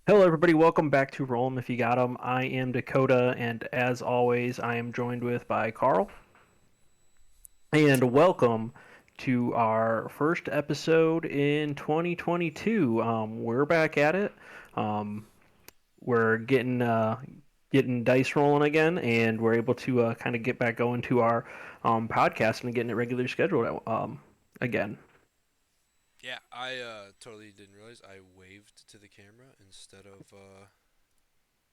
Hello, everybody. Welcome back to Roll 'em If You Got 'em. I am Dakota, and as always, I am joined with by Carl. And welcome to our first episode in 2022. We're back at it. Um, we're getting dice rolling again, and we're able to kind of get back going to our podcast and getting it regularly scheduled again. Yeah, I totally didn't realize I waved to the camera instead of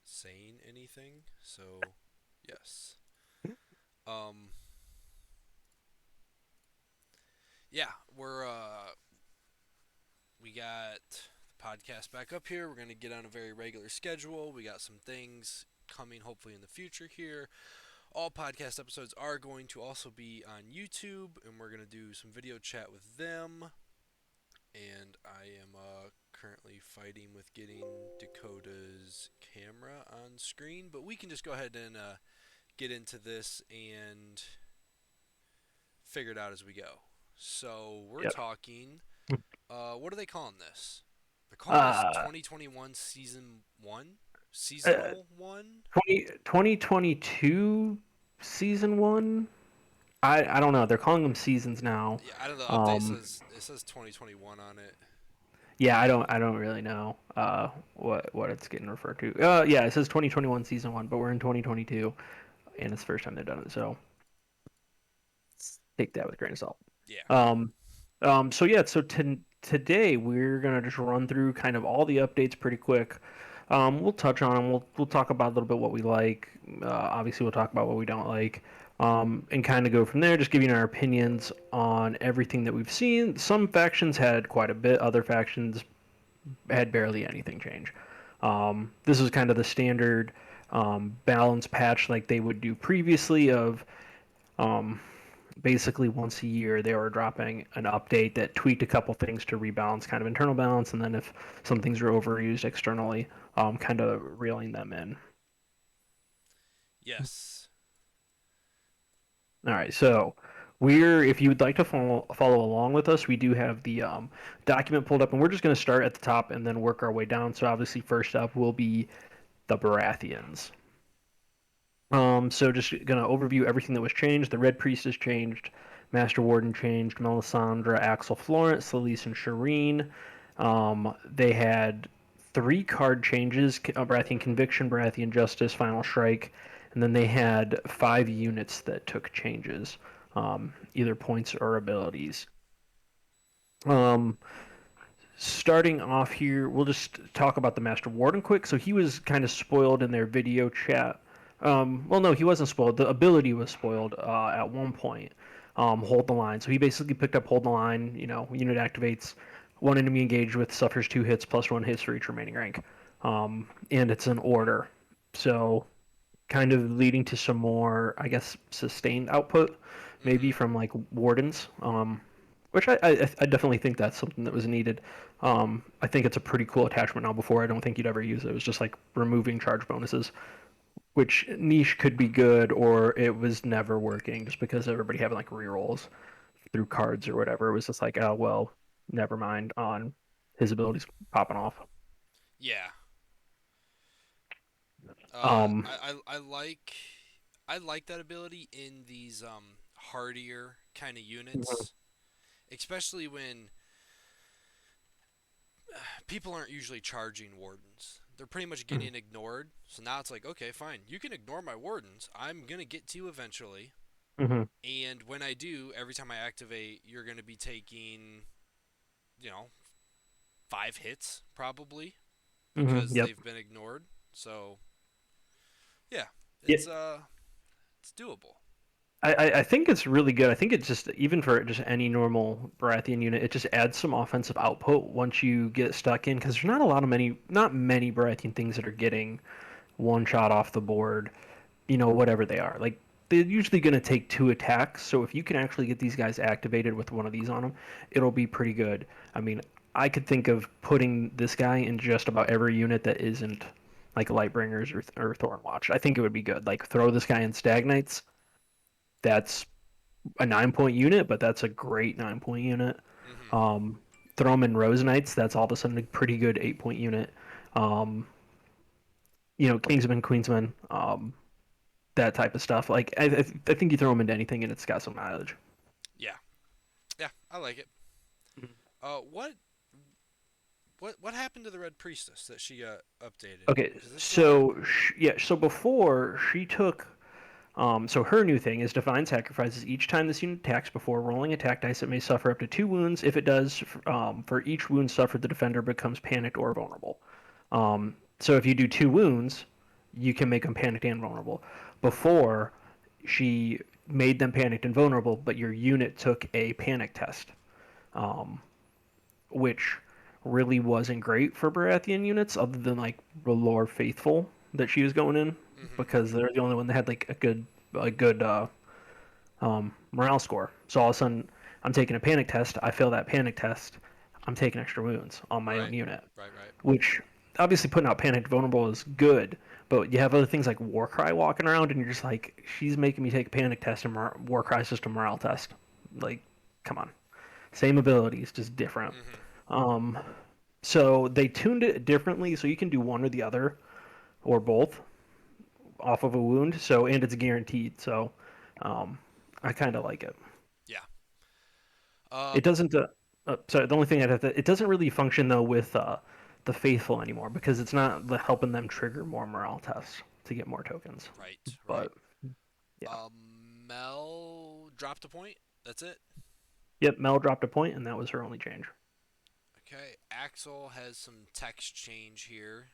saying anything. So, yes. Um, yeah, we got the podcast back up here. We're gonna get on a very regular schedule. We got some things coming hopefully in the future here. All podcast episodes are going to also be on YouTube, and we're gonna do some video chat with them. And I am currently fighting with getting Dakota's camera on screen, but we can just go ahead and get into this and figure it out as we go. So we're Yep. talking. What are they calling this? They're calling this Uh, 2021 season one, uh, seasonal one. 2022 season one. I don't know. They're calling them seasons now. Yeah, I don't know. Update Um, says it says 2021 on it. yeah, I don't really know what it's getting referred to. Yeah, it says 2021 season one, but we're in 2022, and it's the first time they've done it. So take that with a grain of salt. Yeah. Um, so yeah, so today we're gonna just run through kind of all the updates pretty quick. We'll touch on them. We'll talk about a little bit what we like. Obviously, we'll talk about what we don't like, and kind of go from there. Just giving our opinions on everything that we've seen. Some factions had quite a bit. Other factions had barely anything change. This is kind of the standard balance patch like they would do previously of um, basically once a year they were dropping an update that tweaked a couple things to rebalance kind of internal balance, and then if some things are overused externally, kind of reeling them in. Yes. All right, so we're if you would like to follow along with us, we do have the document pulled up, and we're just going to start at the top and then work our way down. So obviously, first up will be the Baratheons. So just gonna overview everything that was changed. The Red Priest has changed. Master Warden changed. Melisandre, Axel Florence, Lelise, and Shireen. They had three card changes: Baratheon Conviction, Baratheon Justice, Final Strike, and then they had 5 units that took changes, either points or abilities. Um, Starting off here, we'll just talk about the Master Warden quick. So he was kind of spoiled in their video chat. Well, no, he wasn't spoiled. The ability was spoiled at one point. Hold the line. So he basically picked up hold the line. Unit activates. One enemy engaged with suffers 2 hits plus 1 hit for each remaining rank. And it's an order. So kind of leading to some more, I guess, sustained output, maybe Mm-hmm. from like wardens, which I definitely think that's something that was needed. I think it's a pretty cool attachment now. Before, I don't think you'd ever use it. It was just like removing charge bonuses, which niche could be good, or it was never working just because everybody having like rerolls through cards or whatever. It was just like, oh well, never mind on his abilities popping off. Yeah. Um, I like that ability in these hardier kind of mhm, units, especially when people aren't usually charging wardens. They're pretty much mhm, getting ignored. So now it's like, okay, fine, you can ignore my wardens. I'm gonna get to you eventually, mhm, and when I do, every time I activate, you're gonna be taking, you know, 5 hits probably because yep. they've been ignored. So yeah, Yeah, it's doable. I think it's really good. I think it's just even for just any normal Baratheon unit, it just adds some offensive output once you get stuck in because there's not many Baratheon things that are getting one shot off the board. Whatever they are, like they're usually going to take 2 attacks. So if you can actually get these guys activated with one of these on them, it'll be pretty good. I mean, I could think of putting this guy in just about every unit that isn't like Lightbringers or Thornwatch. I think it would be good. Like throw this guy in Stagnites. That's a 9 point unit, but that's a great 9 point unit. Mm-hmm. Um, Throw them in Rose Knights. That's all of a sudden a pretty good 8 point unit. um, Kingsman, Queensman, that type of stuff. Like I think you throw them into anything and it's got some mileage. Yeah, yeah, I like it. Mhm. What happened to the Red Priestess that she got updated? Okay, Because it's not. so yeah, so before she took so her new thing is Divine Sacrifices. Each time this unit attacks before rolling attack dice, it may suffer up to 2 wounds. If it does, for each wound suffered, the defender becomes panicked or vulnerable. So if you do 2 wounds, you can make them panicked and vulnerable. Before, she made them panicked and vulnerable, but your unit took a panic test, um, which really wasn't great for Baratheon units, other than like R'hllor Faithful that she was going in, Hmm. because they're the only one that had like a good morale score. So all of a sudden, I'm taking a panic test. I fail that panic test. I'm taking extra wounds on my Right, own unit, right. which obviously putting out panicked vulnerable is good. But you have other things like Warcry walking around, and you're just like, she's making me take a panic test, and Warcry's just a morale test. Like, come on, same abilities, just different. Hmm. Um, so they tuned it differently, so you can do one or the other or both off of a wound. So and it's guaranteed. So um, I kind of like it. Yeah. Uh, It doesn't. Sorry, the only thing I'd have to. It doesn't really function though with the faithful anymore because it's not helping them trigger more morale tests to get more tokens. right. But yeah, Mel dropped a point. That's it. yep. Mel dropped a point, and that was her only change. Okay. Axel has some text change here.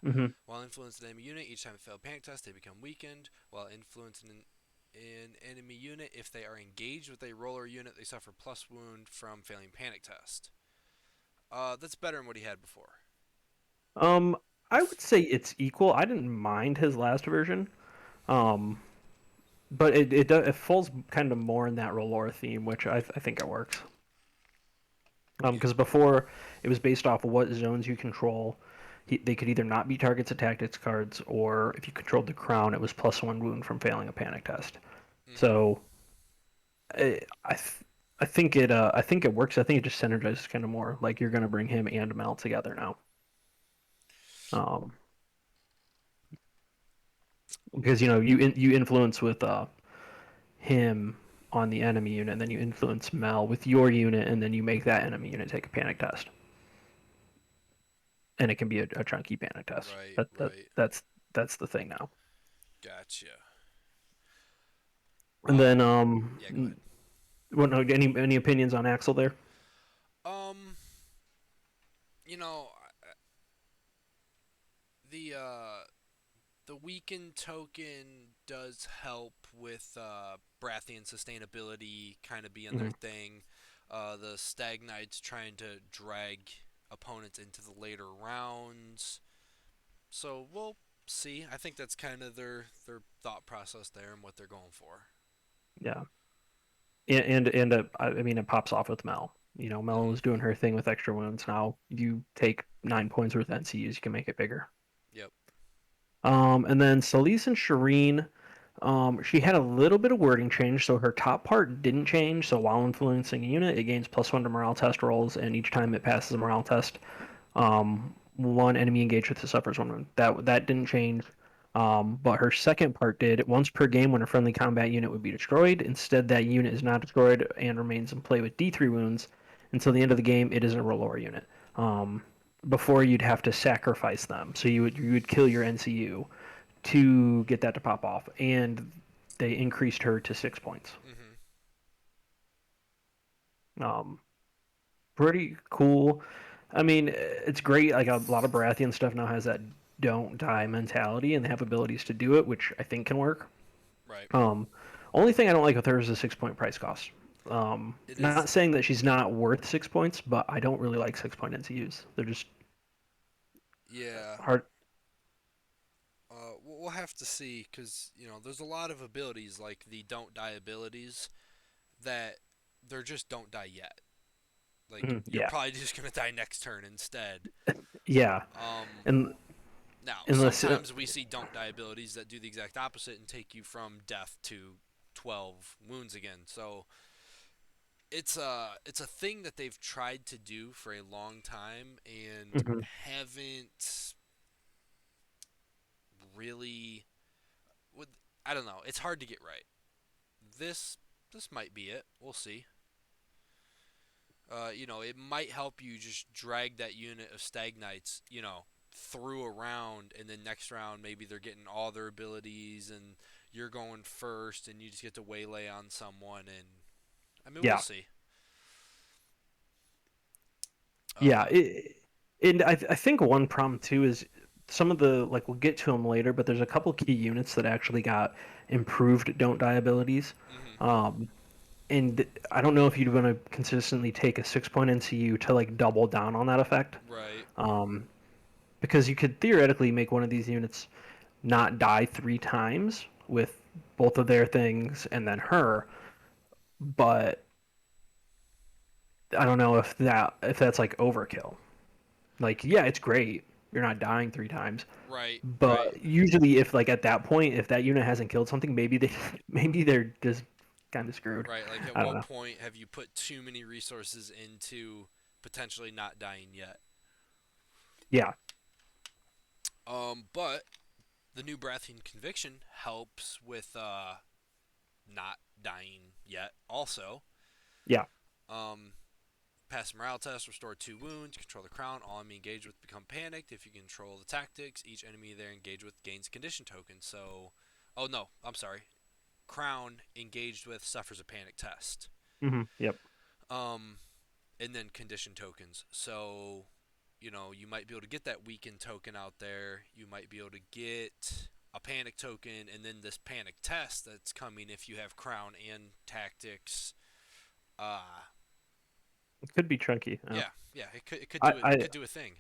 Hmm. While influencing an enemy unit, each time it failed panic test, they become weakened. While influencing an enemy unit, if they are engaged with a roller unit, they suffer plus wound from failing panic test. That's better than what he had before. Um, I would say it's equal. I didn't mind his last version. Um, but it falls kind of more in that Rolora theme, which I think it works. Yeah. Because before it was based off of what zones you control. They could either not be targets of tactics cards, or if you controlled the crown, it was +1 wound from failing a panic test. Mhm. So I think it works. I think it just synergizes kind of more. Like you're gonna bring him and Mel together now. Um, because you influence with him on the enemy unit, and then you influence Mel with your unit, and then you make that enemy unit take a panic test, and it can be a chunky panic test. Right. That that Right. that's that's the thing now. Gotcha. And then Yeah. Go ahead. what? No, any opinions on Axel there? Um. You know, the the weakened token does help with Brathian sustainability kind of being their Hmm. thing. The Stag Knights trying to drag opponents into the later rounds. So we'll see. I think that's kind of their thought process there and what they're going for. Yeah, and I mean it pops off with Mel. Mel Hmm. is doing her thing with extra wounds. Now you take 9 points worth of NCUs, you can make it bigger. Yep. And then Celise and Shireen, she had a little bit of wording change, so her top part didn't change. So while influencing a unit, it gains +1 to morale test rolls, and each time it passes a morale test, one enemy engaged with it suffers 1 wound. That didn't change. But her second part did. Once per game, when a friendly combat unit would be destroyed, instead that unit is not destroyed and remains in play with D3 wounds until the end of the game. It is a R'hllor unit. Um, Before you'd have to sacrifice them, so you would kill your NCU to get that to pop off, and they increased her to 6 points. Hmm. Um, Pretty cool. I mean, it's great. Like a lot of Baratheon stuff now has that don't die mentality, and they have abilities to do it, which I think can work. Right. Um, Only thing I don't like with her is the 6 point price cost. It is. Not saying that she's not worth 6 points, but I don't really like 6 point NCUs. They're just Yeah. hard. We'll have to see because there's a lot of abilities like the don't die abilities that they're just don't die yet. Like you're Yeah, probably just gonna die next turn instead. yeah, Um, and Now unless sometimes we see don't die abilities that do the exact opposite and take you from death to 12 wounds again. So it's a thing that they've tried to do for a long time and Hmm. haven't really. With I don't know. It's hard to get right. This this might be it. We'll see. It might help you just drag that unit of Stagnites, through a round, and then next round maybe they're getting all their abilities, and you're going first, and you just get to waylay on someone, and I mean we'll Yeah, see. yeah. Uh, And I think one problem too is some of the like we'll get to them later, but there's a couple key units that actually got improved don't die abilities. mhm, Um, and I don't know if you'd want to consistently take a 6 point NCU to like double down on that effect. right, Um, because you could theoretically make one of these units not die 3 times with both of their things and then her, but I don't know if that's like overkill. Like, yeah, it's great. You're not dying 3 times. right, right, But usually if like at that point, if that unit hasn't killed something, maybe they maybe they're just kind of screwed. right. Like at I don't what know. point have you put too many resources into potentially not dying yet? Yeah. But the new Brathian Conviction helps with not dying yet. Also, Yeah. um, pass a morale test, restore 2 wounds, control the crown. All enemy engaged with become panicked. If you control the tactics, each enemy they're engaged with gains a condition token. So, oh no, I'm sorry. Crown engaged with suffers a panic test. Yep. Um, and then condition tokens. So, you might be able to get that weakened token out there. You might be able to get a panic token, and then this panic test that's coming if you have crown and tactics. Uh, It could be chunky. yeah, yeah, it could I, do it. It I could do a thing.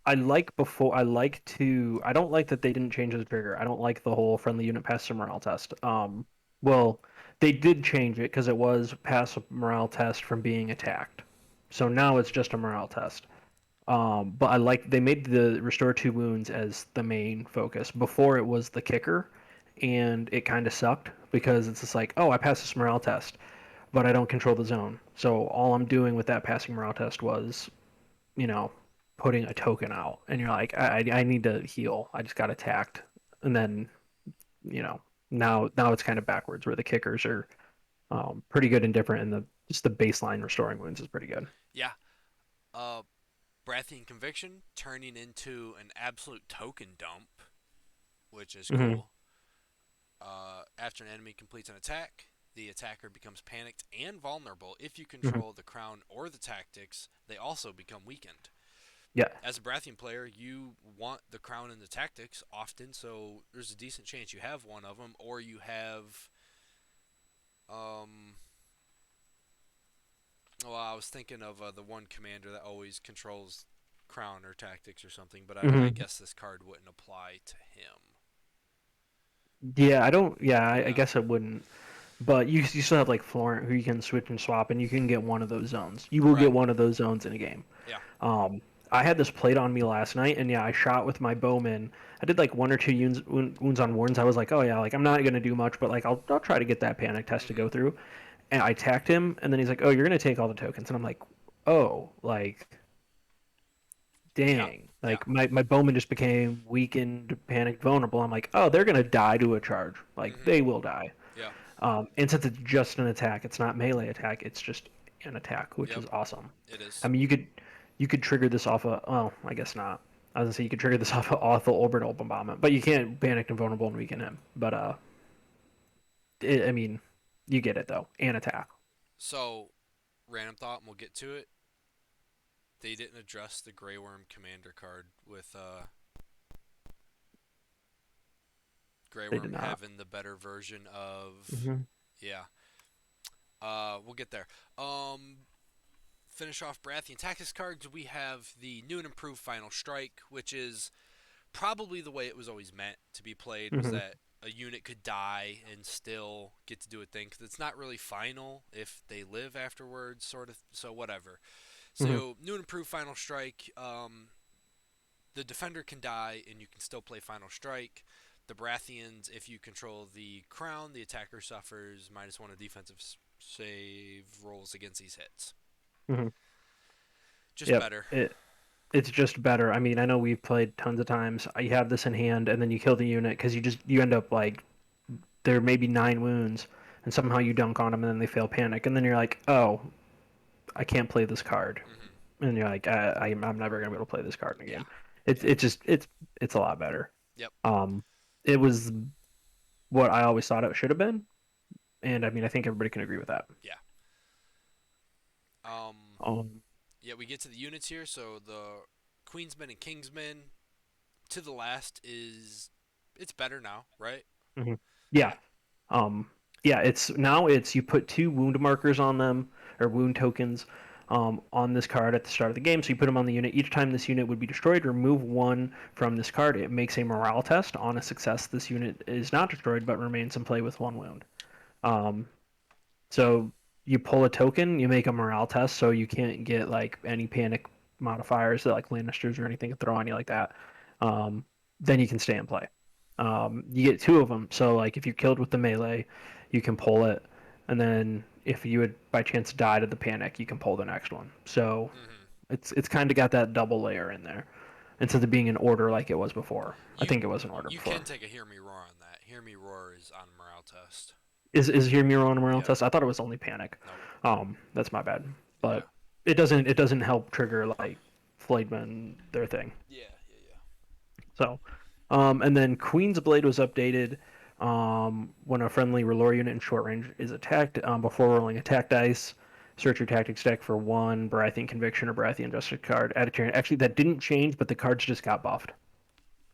I like to I don't like that they didn't change the trigger. I don't like the whole friendly unit pass a morale test. Well, they did change it because it was pass a morale test from being attacked. So now it's just a morale test. But I like they made the restore 2 wounds as the main focus. Before it was the kicker, and it kind of sucked because it's just like, oh, I passed this morale test, but I don't control the zone. So all I'm doing with that passing morale test was, you know, putting a token out, and you're like, I need to heal. I just got attacked, and then you know now it's kind of backwards where the kickers are pretty good and different, and the just the baseline restoring wounds is pretty good. Yeah. Uh, Brathian Conviction turning into an absolute token dump, which is Hmm. cool. After an enemy completes an attack, the attacker becomes panicked and vulnerable. If you Hmm. control the crown or the tactics, they also become weakened. Yeah. As a Brathian player, you want the crown and the tactics often, so there's a decent chance you have one of them, or you have. Um, well, I was thinking of the one commander that always controls crown or tactics or something, but I Hmm. guess this card wouldn't apply to him. Yeah, I don't. Yeah, I Yeah. guess it wouldn't. But you still have like Florent, who you can switch and swap, and you can get one of those zones. You will Right. get one of those zones in a game. Yeah. Um, I had this played on me last night, and yeah, I shot with my bowman. I did like 1 or 2 wounds on wards. I was like, oh yeah, like I'm not gonna do much, but like I'll try to get that panic test to Mhm. go through. And I attacked him, and then he's like, oh, you're gonna take all the tokens, and I'm like, oh, like Yeah. dang, Yeah. like my bowman just became weakened, panicked, vulnerable. I'm like, oh, they're gonna die to a charge. Like Mhm. they will die. Yeah. And since it's just an attack, it's not melee attack. It's just an attack, which Yep. is awesome. It I is. mean, you could trigger this off a. Oh, I guess not. I was gonna say you could trigger this off of Othel Orbital Bombardment, but you can't panic and vulnerable and weaken him. But I mean, you get it though. And attack. So, random thought, and we'll get to it. They didn't address the Grey Worm Commander card with Grey They Worm did not. having the better version of. Hmm. Yeah. We'll get there. Finish off Brathian Tactics cards. We have the new and improved Final Strike, which is probably the way it was always meant to be played, was Hmm. that a unit could die and still get to do a thing, because it's not really final if they live afterwards, sort of. So whatever. Hmm. So new and improved Final Strike. The defender can die and you can still play Final Strike. The Brathians, if you control the crown, the attacker suffers -1 of defensive save rolls against these hits. Hmm. Just Yep. better. It's just better. I mean, I know we've played tons of times. You have this in hand, and then you kill the unit because you end up like there may be 9 wounds, and somehow you dunk on them, and then they fail panic, and then you're like, oh, I can't play this card, Hmm. and you're like, I'm never gonna be able to play this card in a Yeah. game. It's Yeah. it's just it's a lot better. Yep. Um, it was what I always thought it should have been, and I mean, I think everybody can agree with that. Yeah. Um. Um, Yeah. We get to the units here. So the Queensmen and Kingsmen to the last is it's better now, right? mhm. Yeah. Yeah. Um, yeah, it's you put 2 wound markers on them or wound tokens on this card at the start of the game. So you put them on the unit. Each time this unit would be destroyed, remove one from this card. It makes a morale test. On a success, this unit is not destroyed but remains in play with 1 wound. Um, so you pull a token, you make a morale test, so you can't get like any panic modifiers that like Lannisters or anything can throw on you like that. Um, then you can stay in play. You get 2 of them, so like if you're killed with the melee, you can pull it, and then if you had by chance died of the panic, you can pull the next one. So Hmm. it's kind of got that double layer in there instead of being an order like it was before. I You think it was an order you can before. take a hear me roar on that. Hear me roar is on morale test. Is here Miro on a morale Yep. test? I thought it was only panic. Nope. That's my bad. Yeah. But it doesn't help trigger like Flademan their thing. Yeah. Yeah. So, and then Queen's Blade was updated when a friendly Relore unit in short range is attacked. Before rolling attack dice, search your tactics deck for one Baratheon Conviction or Baratheon Justice card. Add it to your actually that didn't change, but the cards just got buffed. Right.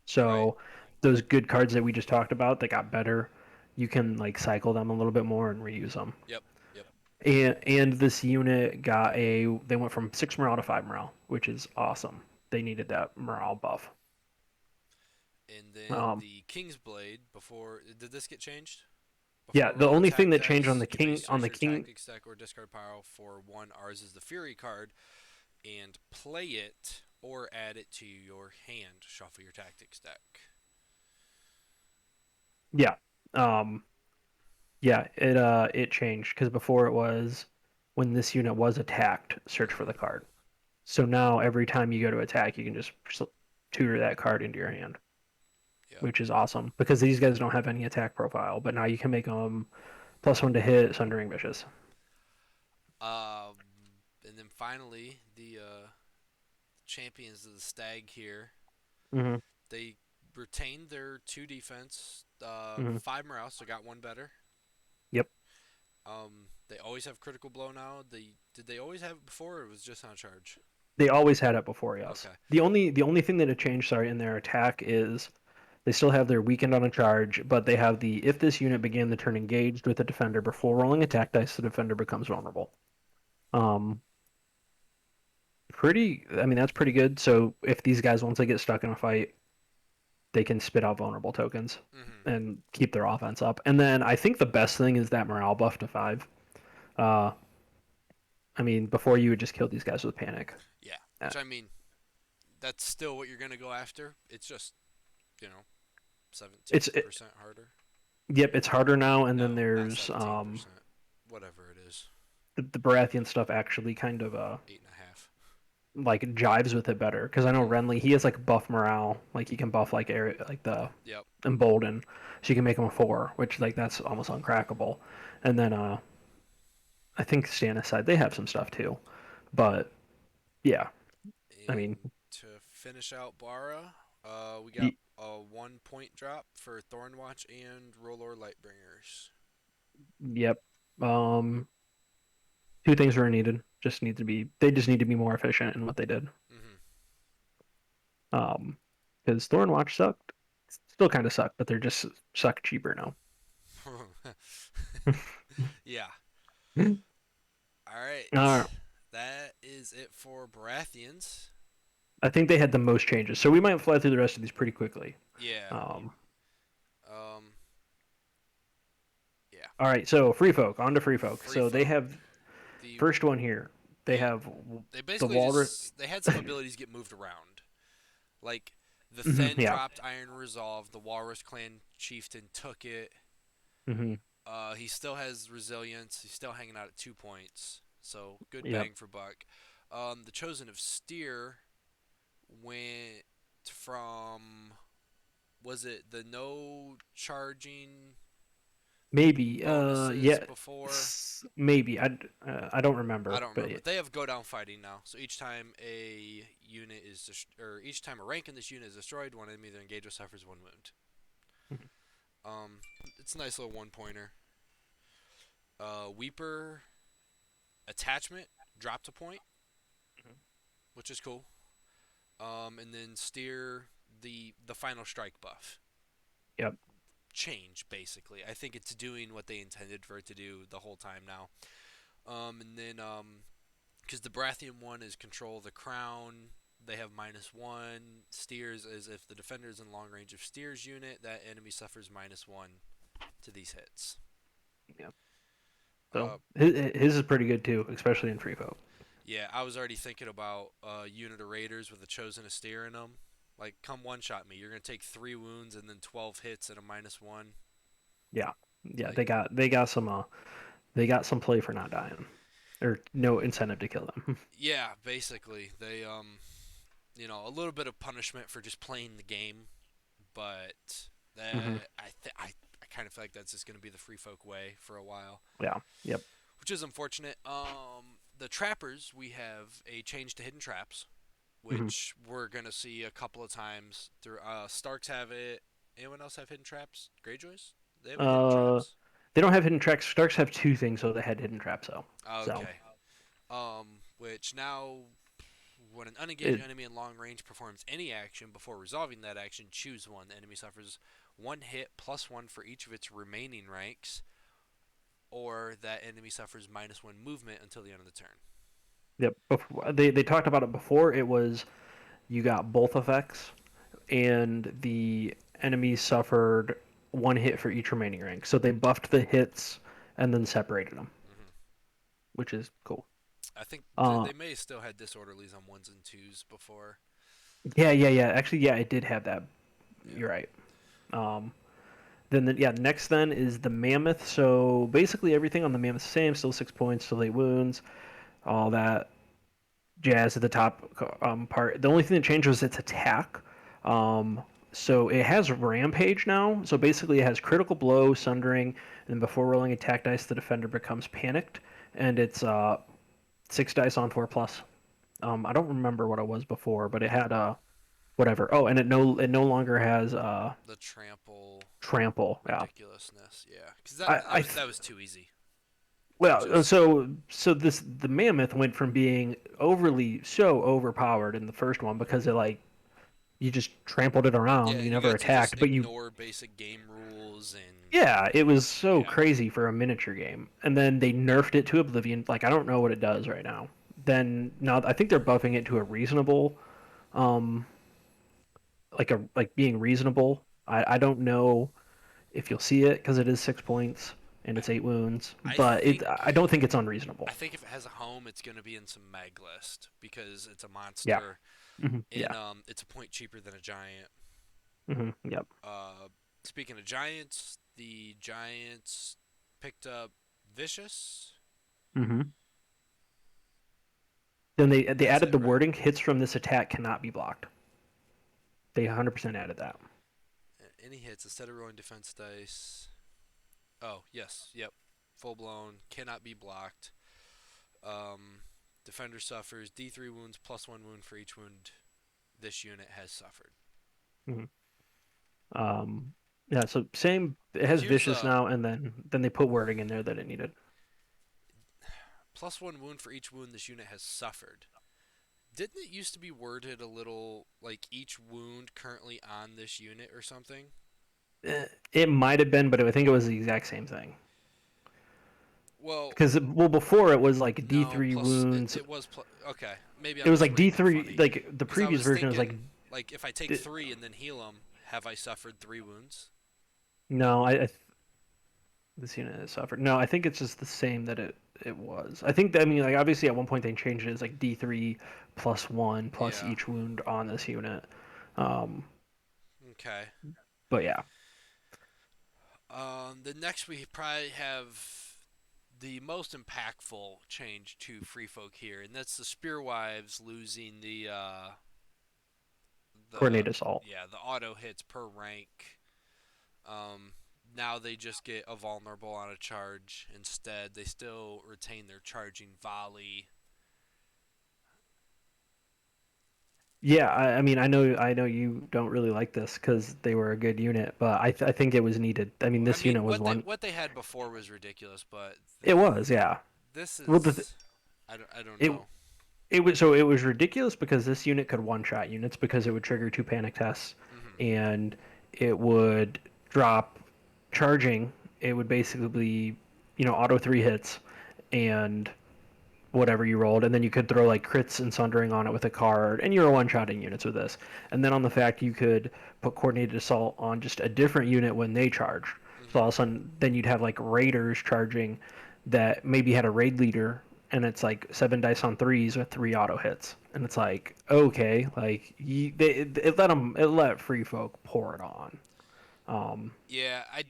So those good cards that we just talked about that got better, you can like cycle them a little bit more and reuse them. Yep. Yep. And this unit got they went from 6 morale to 5 morale, which is awesome. They needed that morale buff. And then Um, the King's Blade. Before did this get changed? yeah, Before the rolling only thing attack that changed on dice, the you may king search your king, tactics deck or discard pile for one. Ours is the Fury card, and play it or add it to your hand. Shuffle your tactics deck. yeah, um, yeah, it changed because before it was when this unit was attacked, search for the Hmm. card. So now every time you go to attack, you can just tutor that card into your hand, Yep. which is awesome because these guys don't have any attack profile, but now you can make them +1 to hit, Sundering Vicious. Um, and then finally the champions of the Stag here. Hmm. They retained their 2 defense, Hmm. 5 morale, so got one better. Yep. They always have critical blow now. Did they always have it before, or it was just on charge? They always had it before, yes. Okay. The only thing that had changed, sorry, in their attack is they still have their weakened on a charge, but they have the if this unit began the turn engaged with the defender before rolling attack dice, the defender becomes vulnerable. Um, I mean that's pretty good. So if these guys once they get stuck in a fight, they can spit out vulnerable tokens Hmm. and keep their offense up. And then I think the best thing is that morale buff to 5. Uh, I mean before you would just kill these guys with panic. Yeah. Uh, Which I mean, that's still what you're gonna go after. It's just you know It's 17% harder. yep, it's harder now. And then No, not there's 17%. Whatever it is, the Baratheon stuff actually kind of 8.5. like jives with it better because I know Hmm. Renly he has like buff morale, like he can buff like area like the Yep. embolden, so you can make him a 4, which like that's almost uncrackable. And then I think Stannis side they have some stuff too, but yeah, I mean And to finish out Bara, we got y- a 1 point drop for Thornwatch and Rolor Lightbringers. yep. Um, 2 things were needed. They just need to be more efficient in what they did. Hmm. Um, because Thornwatch sucked, still kind of suck, but they're just suck cheaper now. Yeah. All uh, right. That is it for Baratheons. I think they had the most changes, so we might fly through the rest of these pretty quickly. Yeah. Um, Um. Yeah. all right, so Free Folk, on to Free Folk. Free So they folk. have The first one here. They yeah. have They the basically Walrus. just they had some abilities get moved around. Like the Mhm, Then yeah. dropped Iron Resolve. The Walrus Clan chieftain took it. Hmm. He still has resilience. He's still hanging out at 2 points, so good Yep. bang for buck. The Chosen of Steer went from, was it the no charging Maybe. bonuses Yeah. before? Maybe. I don't I remember, don't but remember. They have go down fighting now. So each time a unit is or each time a rank in this unit is destroyed, one enemy they're engaged with suffers 1 wound. Um, it's a nice little one pointer. Weeper attachment dropped a point, which is cool. And then steer the final strike buff yep. change basically. I think it's doing what they intended for it to do the whole time now. And then because the Baratheon one is control the crown, they have -1. Steers is if the defender is in long range of Steers unit, that enemy suffers -1 to these hits. Yep. So Uh, his is pretty good too, especially in free folk. yeah, I was already thinking about unit of raiders with a chosen a steer in them. Like, come one shot me. You're gonna take 3 wounds and then 12 hits at a -1. Yeah. Yeah. Like, They got some play for not dying, or no incentive to kill them. yeah, basically they a little bit of punishment for just playing the game, but hmm that I kind of feel like that's just gonna be the free folk way for a while, Yeah. Yep. which is unfortunate. The trappers, we have a change to hidden traps, hmm which we're gonna see a couple of times. Through Starks have it. Anyone else have hidden traps? Greyjoys? They have a hidden Uh, traps. they don't have hidden tracks. Starks have two things, so they had hidden traps. So Okay. Which now, when an unengaged it enemy in long range performs any action before resolving that action, choose one. The enemy suffers 1 hit +1 for each of its remaining ranks, or that enemy suffers -1 movement until the end of the turn. yep. They talked about it before. It was you got both effects, and the enemies suffered one hit for each remaining rank. So they buffed the hits and then separated them, Hmm. which is cool. I think Uh, they may have still had disorderlies on ones and twos before. yeah. Actually, yeah, it did have that. Yeah. You're right. Um, yeah, next then is the mammoth. So basically everything on the mammoth is the same, still 6 points, still 8 wounds, all that jazz at the top part. The only thing that changed was its attack. Um, so it has rampage now. So basically it has critical blow, sundering, and before rolling attack dice, the defender becomes panicked, and it's 6 dice on 4 plus. I don't remember what it was before, but it had whatever. Oh, and it no longer has The trample trample. Yeah. ridiculousness. Yeah, because that I, I that was too easy to Well, just. so the mammoth went from being overly so overpowered in the first one because it like you just trampled it Yeah, around, you and you never got to just attacked, but you ignore basic game rules and yeah, it was so yeah. crazy for a miniature game. And then they nerfed it to oblivion. Like I don't know what it does right now. Then now I think they're buffing it to a reasonable um like being reasonable. I don't know if you'll see it because it is 6 points and I it's 8 wounds, I but think I don't think it's unreasonable. I think if it has a home, it's going to be in some mag list because it's a Yeah. monster, and Yeah. it's a point cheaper than a giant. Yep. Uh, Speaking of giants, the giants picked up vicious. hmm Then they That's added it, the right? wording: hits from this attack cannot be blocked. They 100% added that. Any hits instead of rolling defense dice. Oh yes, yep, full blown cannot be blocked. Um, Defender suffers D3 wounds +1 wound for each wound this unit has suffered. hmm Um, yeah, so same. It has Here's vicious now, and then they put wording in there that it needed. +1 wound for each wound this unit has suffered. Didn't it used to be worded a little like each wound currently on this unit or something? It might have been, but I think it was the exact same thing. Well, Because well, before it was like D no, three plus wounds. it was okay. Maybe It I'm was just like D reading it three. funny Like the because I previous was version was like. thinking like if I take 3 and then heal them, have I suffered 3 wounds? No, this unit has suffered. No, I think it's just the same that it was. I think that, I mean like obviously at one point they changed it as like D3 +1 plus Yeah. each wound on this unit. Um, Okay. but yeah. The next we probably have the most impactful change to Free Folk here, and that's the Spearwives losing the Coordinated assault. the auto hits per rank. Um, Now they just get a vulnerable on a charge instead. They still retain their charging volley. Yeah, I mean, I know you don't really like this because they were a good unit, but I think it was needed. I mean, I this mean, unit was one. what they had before was ridiculous, but It was, yeah. this Well, is I don't it know. it was ridiculous because this unit could one shot units because it would trigger two panic tests, Hmm. and it would drop charging. It would basically, auto three hits, and whatever you rolled, and then you could throw like crits and sundering on it with a card, and you're one-shotting units with this. And then on the fact you could put coordinated assault on just a different unit when they charge. So Hmm. all of a sudden, then you'd have like raiders charging that maybe had a raid leader, and it's like seven dice on threes with three auto hits, and it's like okay, like it let free folk pour it on. Um, Yeah, I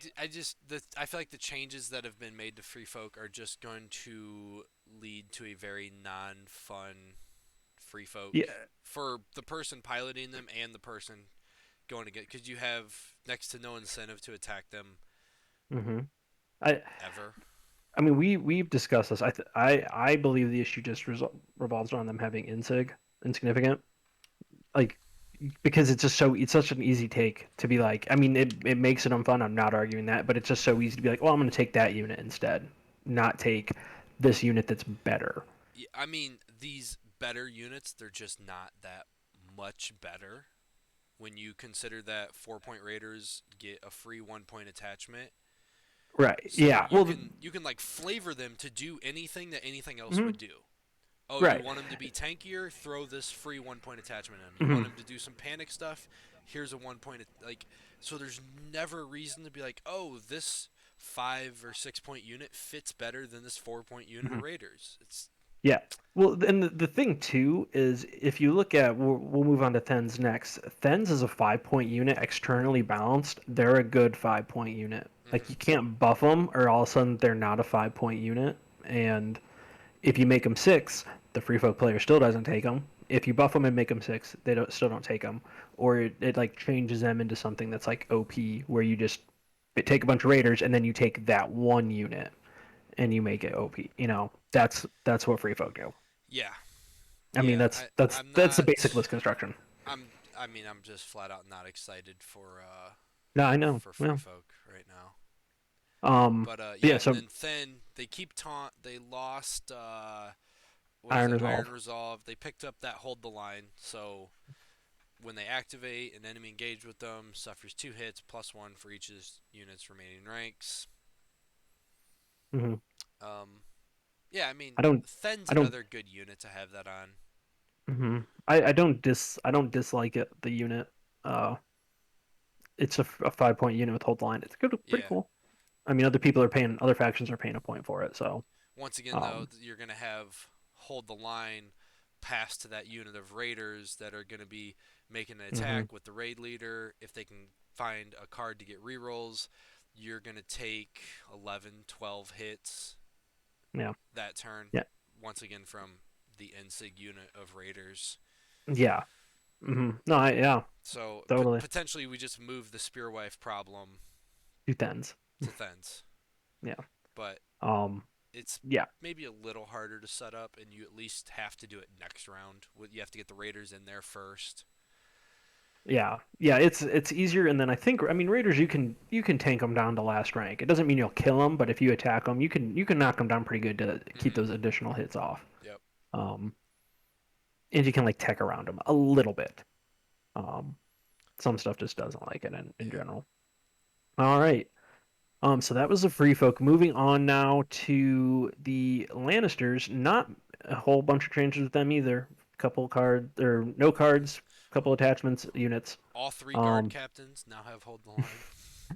feel like the changes that have been made to Free Folk are just going to lead to a very non-fun Free Folk yeah. for the person piloting them and the person going to get, because you have next to no incentive to attack them hmm I ever. I mean, we've discussed this. I believe the issue just revolves around them having insignificant, like because it's such an easy take to be like. I mean, it makes it unfun. I'm not arguing that, but it's just so easy to be like, well, I'm going to take that unit instead, not take this unit that's better. Yeah, I mean, these better units, they're just not that much better when you consider that 4 point raiders get a free 1 point attachment. Right? So Yeah. Well. you can like flavor them to do anything that anything else Mhm. would do. Oh, you Right. want him to be tankier? Throw this free 1 point attachment in. You want Mhm. him to do some panic stuff? Here's a 1 point like. So there's never a reason to be like, oh, this 5 or 6 point unit fits better than this 4 point unit of Mhm. raiders. It's Yeah. Well, and the thing too is if you look at, we'll move on to Thens next. Thens is a 5 point unit externally balanced. They're a good 5 point unit. Like hmm you can't buff them or all of a sudden they're not a 5 point unit. And if you make them six, the free folk player still doesn't take them. If you buff them and make them six, they don't take them. Or it like changes them into something that's like OP where you just take a bunch of raiders and then you take that one unit and you make it OP. That's what free folk do. yeah, I mean, yeah. I'm that's the not. basic list construction. I mean, I'm just flat out not excited No, I know. for free Well, folk right now. um, But yeah. yeah, and So then they keep taunt. They lost. What was Iron it? Iron Resolve. Resolve. They picked up that hold the line. So when they activate, an enemy engaged with them suffers 2 hits +1 for each of his units' remaining ranks. hmm Um, yeah, I mean, I don't. Then's I don't. another good unit to have that on. I don't dislike it. The unit. Uh, it's a 5 point unit with hold the line. It's good. Pretty Yeah. cool. I mean, other factions are paying a point for it. So, Once again, though, um, you're going to have hold the line pass to that unit of raiders that are going to be making an hmm attack with the raid leader. If they can find a card to get rerolls, you're going to take 11, 12 hits yeah, that turn. yeah, Once again, from the NSIG unit of raiders. yeah. No, yeah, So totally. potentially, we just move the Spearwife problem Two Thens. to Thens. Yeah. But Um, it's yeah. maybe a little harder to set up, and you at least have to do it next round. You have to get the Raiders in there first. Yeah, yeah, it's easier, and then I mean Raiders you can tank them down to last rank. It doesn't mean you'll kill them, but if you attack them, you can knock them down pretty good to keep Hmm. those additional hits off. Yep. Um, and you can like tech around them a little bit. Um, some stuff just doesn't like it in Yeah. general. All right. So that was the Free Folk. Moving on now to the Lannisters. Not a whole bunch of changes with them either. Couple cards or no cards. Couple attachments, units. All three guard Um, captains now have hold the line.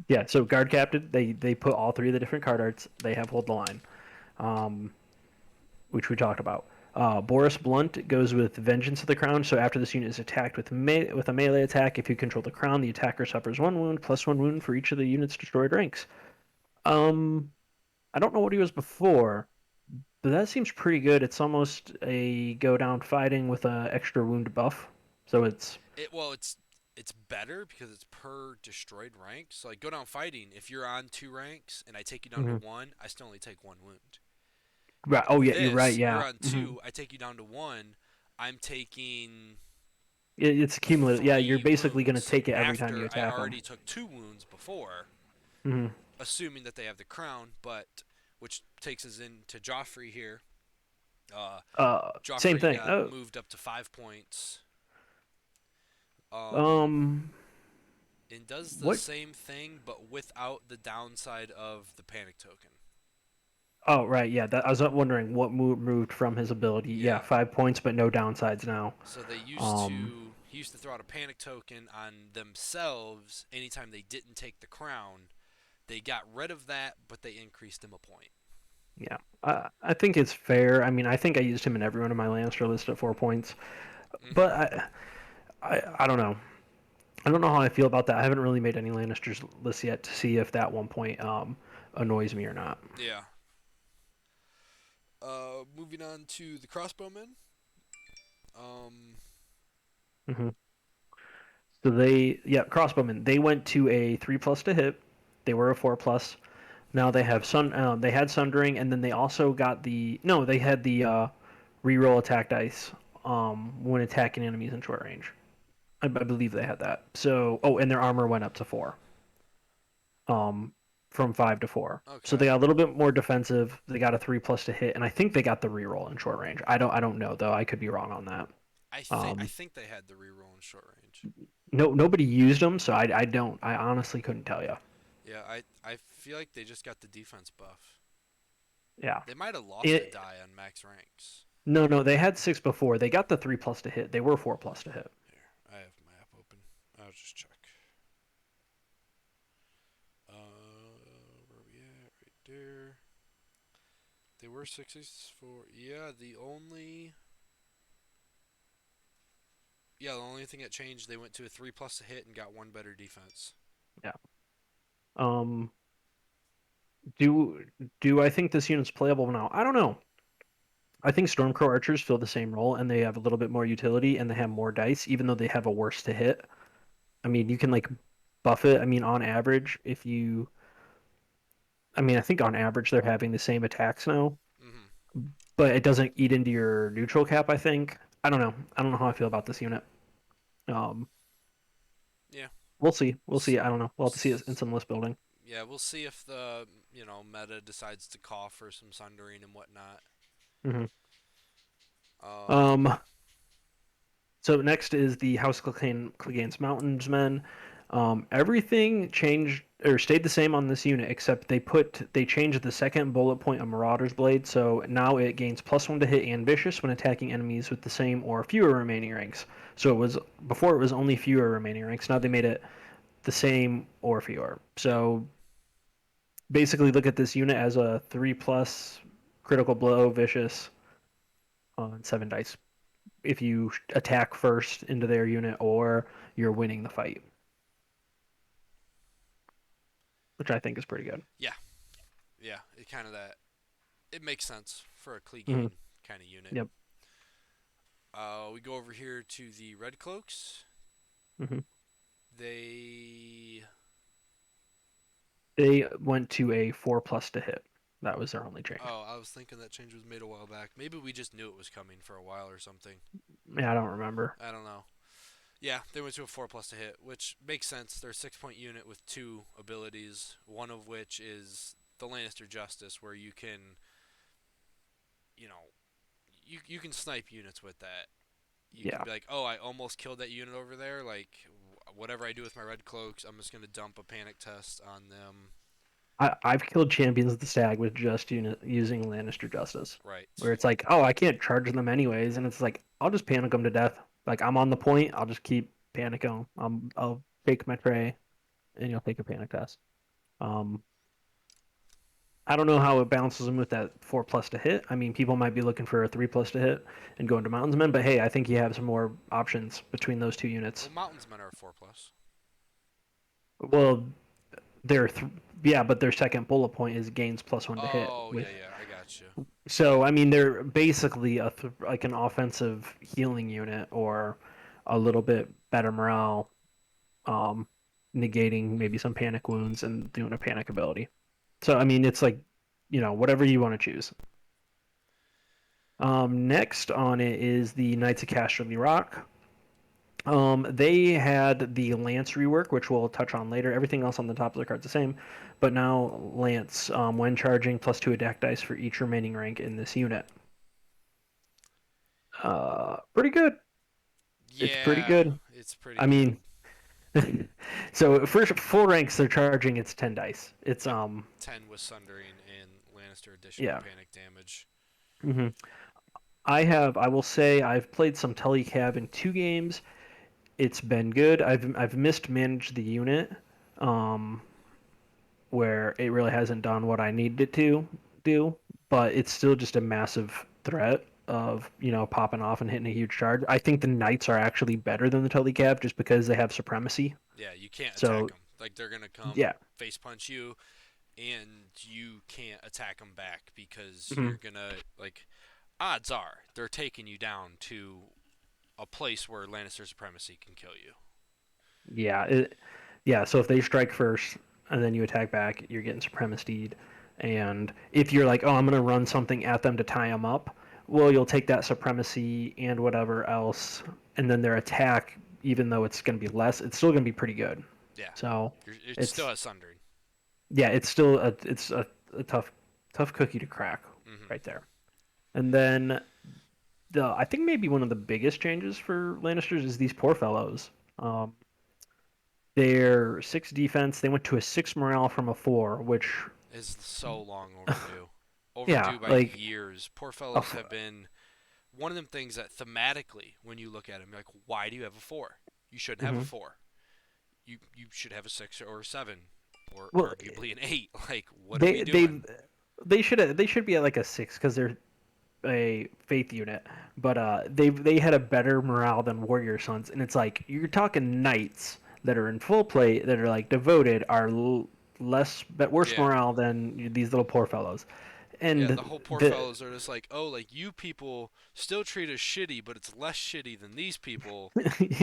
Yeah, so guard captain, they put all three of the different card arts. They have hold the line, um, which we talked about. Boris Blunt goes with Vengeance of the Crown. So after this unit is attacked with a melee attack, if you control the crown, the attacker suffers one wound plus one wound for each of the unit's destroyed ranks. Um, I don't know what he was before, but that seems pretty good. It's almost a go down fighting with a extra wound buff. So it's It's better because it's per destroyed rank. So like go down fighting. If you're on 2 ranks and I take you down to mhm. one, I still only take 1 wound. Right. Oh yeah, you're right. This, you're Yeah. on two, I take you down to one, I'm taking It's cumulative. Yeah, you're three basically gonna wounds take it every time you after I attack them. already took 2 wounds before, Hmm. assuming that they have the crown. But which takes us into Joffrey here. Uh, Same Joffrey thing. got Oh, moved up to 5 points. Um, um, and does the what? same thing, but without the downside of the panic token. Oh, right. Yeah, I was wondering what moved from his ability. Yeah, Yeah. 5 points, but no downsides now. So Um, he used to throw out a panic token on themselves anytime they didn't take the crown. They got rid of that, but they increased him a point. yeah, I think it's fair. I mean, I think I used him in every one of my Lannister list at 4 points, but Hmm. I don't know. I don't know how I feel about that. I haven't really made any Lannisters lists yet to see if that 1 point annoys me or not. Yeah. Moving on to the crossbowmen. Um, Hmm. So yeah, crossbowmen. They went to a 3+ to hit. They were a 4+. Now they have They had Sundering, and then they also got the. No, they had the reroll attack dice when attacking enemies in short range. I believe they had that. So, oh, and their armor went up to 4, um, from 5 to 4. So okay. they got a little bit more defensive. They got a 3+ to hit, and I think they got the reroll in short range. I don't know though. I could be wrong on that. I Um, think they had the reroll in short range. nobody used them, so I don't. I honestly couldn't tell you. Yeah, I feel like they just got the defense buff. Yeah. They might have lost a It, die on max ranks. no, they had 6 before. They got the 3+ to hit. They were 4+ to hit. Here, I have my app open. I'll just check. Where are we at? Right there. They were 64. The only thing that changed, they went to a 3+ to hit and got one better defense. Yeah. Um, do do I think this unit's playable now? I don't know. I think Stormcrow archers fill the same role, and they have a little bit more utility, and they have more dice, even though they have a worse to hit. I mean, you can like buff it. I mean, on average, if you, I mean, I think on average they're having the same attacks now, Hmm. but it doesn't eat into your neutral cap. I think. I don't know. I don't know how I feel about this unit. Um, Yeah. we'll see. We'll S- see. I don't know. We'll have to see it in some list building. yeah, we'll see if the meta decides to call for some sundering and whatnot. Hmm. Um, Um, So next is the House Clegane's Mountains Men. Everything changed or stayed the same on this unit, except they changed the second bullet point of Marauder's Blade, so now it gains +1 to hit and vicious when attacking enemies with the same or fewer remaining ranks. So it was before it was only fewer remaining ranks. Now they made it the same or fewer. yep. So basically, look at this unit as a 3+ critical blow, vicious on 7 dice if you attack first into their unit or you're winning the fight, which I think is pretty good. Yeah, yeah. It makes sense for a Hmm. Clegane kind of unit. Yep. We go over here to the Red Cloaks. Hmm. They They went to a 4+ to hit. That was their only change. I was thinking that change was made a while back. Maybe we just knew it was coming for a while or something. Yeah, I don't remember. I don't know. Yeah, they went to a 4+ to hit, which makes sense. They're a 6 point unit with two abilities, one of which is the Lannister Justice, where you can, you know, you can snipe units with that. You can Yeah. be like, oh, I almost killed that unit over there. Like, whatever I do with my red cloaks, I'm just gonna dump a panic test on them. I've killed champions of the stag with just using Lannister Justice, Right. where it's like, oh, I can't charge them anyways, and it's like, I'll just panic them to death. Like I'm on the point, I'll just keep panicking. I'll take my tray, and you'll take a panic test. Um, I don't know how it balances them with that 4+ to hit. I mean, people might be looking for a 3+ to hit and going to Mountainsmen, but hey, I think you have some more options between those two Well, units. Mountains Men are a 4+. Well, Their yeah, but their second bullet point is gains +1 to hit Oh with. yeah, yeah, I got you. So I mean, they're basically like an offensive healing unit or a little bit better morale, um, negating maybe some panic wounds and doing a panic ability. So I mean, it's like, whatever you want to choose. Next on it is the Knights of Casterly Rock. They had the Lance rework, which we'll touch on later. Everything else on the top of the card's the same, but now Lance, when charging, +2 attack dice for each remaining rank in this unit. Pretty good. It's pretty Yeah, good. it's pretty I good. mean, so first full ranks they're charging it's 10 dice. It's Yep, 10 with Sundering and Lannister additional yeah. panic damage. hmm I will say I've played some Telecab in 2 games. It's been good. I've mismanaged the unit, um, where it really hasn't done what I needed it to do, but it's still just a massive threat of, popping off and hitting a huge charge. I think the Knights are actually better than the Telecab just because they have supremacy. Yeah, you can't attack So them. Like they're gonna come yeah. face punch you, and you can't attack them back because Mhm. you're gonna like. Odds are they're taking you down to a place where Lannister supremacy can kill you. Yeah, yeah. So if they strike first and then you attack back, you're getting supremacied. And if you're like, oh, I'm gonna run something at them to tie them up, well, you'll take that supremacy and whatever else, and then their attack, even though it's gonna be less, it's still gonna be pretty good. Yeah, So it still it's has Sundering. yeah, it's still a tough cookie to crack Hmm. right there. And then I think maybe one of the biggest changes for Lannisters is these poor fellows. Um, Their 6 defense, they went to a 6 morale from a 4, which, Is so long overdue. yeah, Overdue by like, years. Poor a fellows f- have been one of them things that thematically, when you look at them, you're like, why do you have a 4? You shouldn't have a mhm. 4. You should have a 6 or a 7 or Well, arguably an 8. Like, what are we they they doing? they should be at like a 6 because they're a faith unit, but they had a better morale than Warrior Sons, and it's like you're talking knights that are in full play that are like devoted are less but worse Yeah. morale than these little poor fellows, Yeah, and the whole poor the fellows are just like, oh, like you people still treat us shitty, but it's less shitty than these people.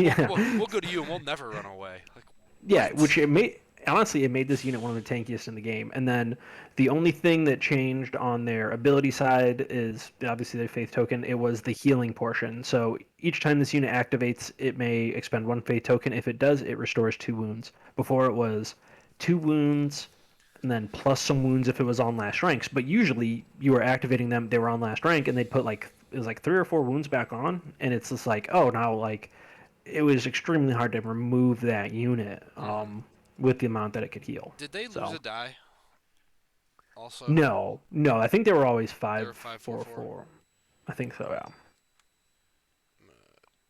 We'll, yeah. we'll, we'll go to you and we'll never run away. Like, Yeah, which what? it made honestly it made this unit one of the tankiest in the game. And then the only thing that changed on their ability side is obviously their faith token. It was the healing portion. So each time this unit activates, it may expend 1 faith token. If it does, it restores 2 wounds. Before it was 2 wounds and then plus some wounds if it was on last ranks. But usually you were activating them, they were on last rank, and they'd put like it was like 3 or 4 wounds back on, and it's just like, oh, now like it was extremely hard to remove that unit, Mm-hmm. with the amount that it could heal. Did they lose So a die also? no, I think they were always They five were 5-4-4. four four. I think so. Yeah.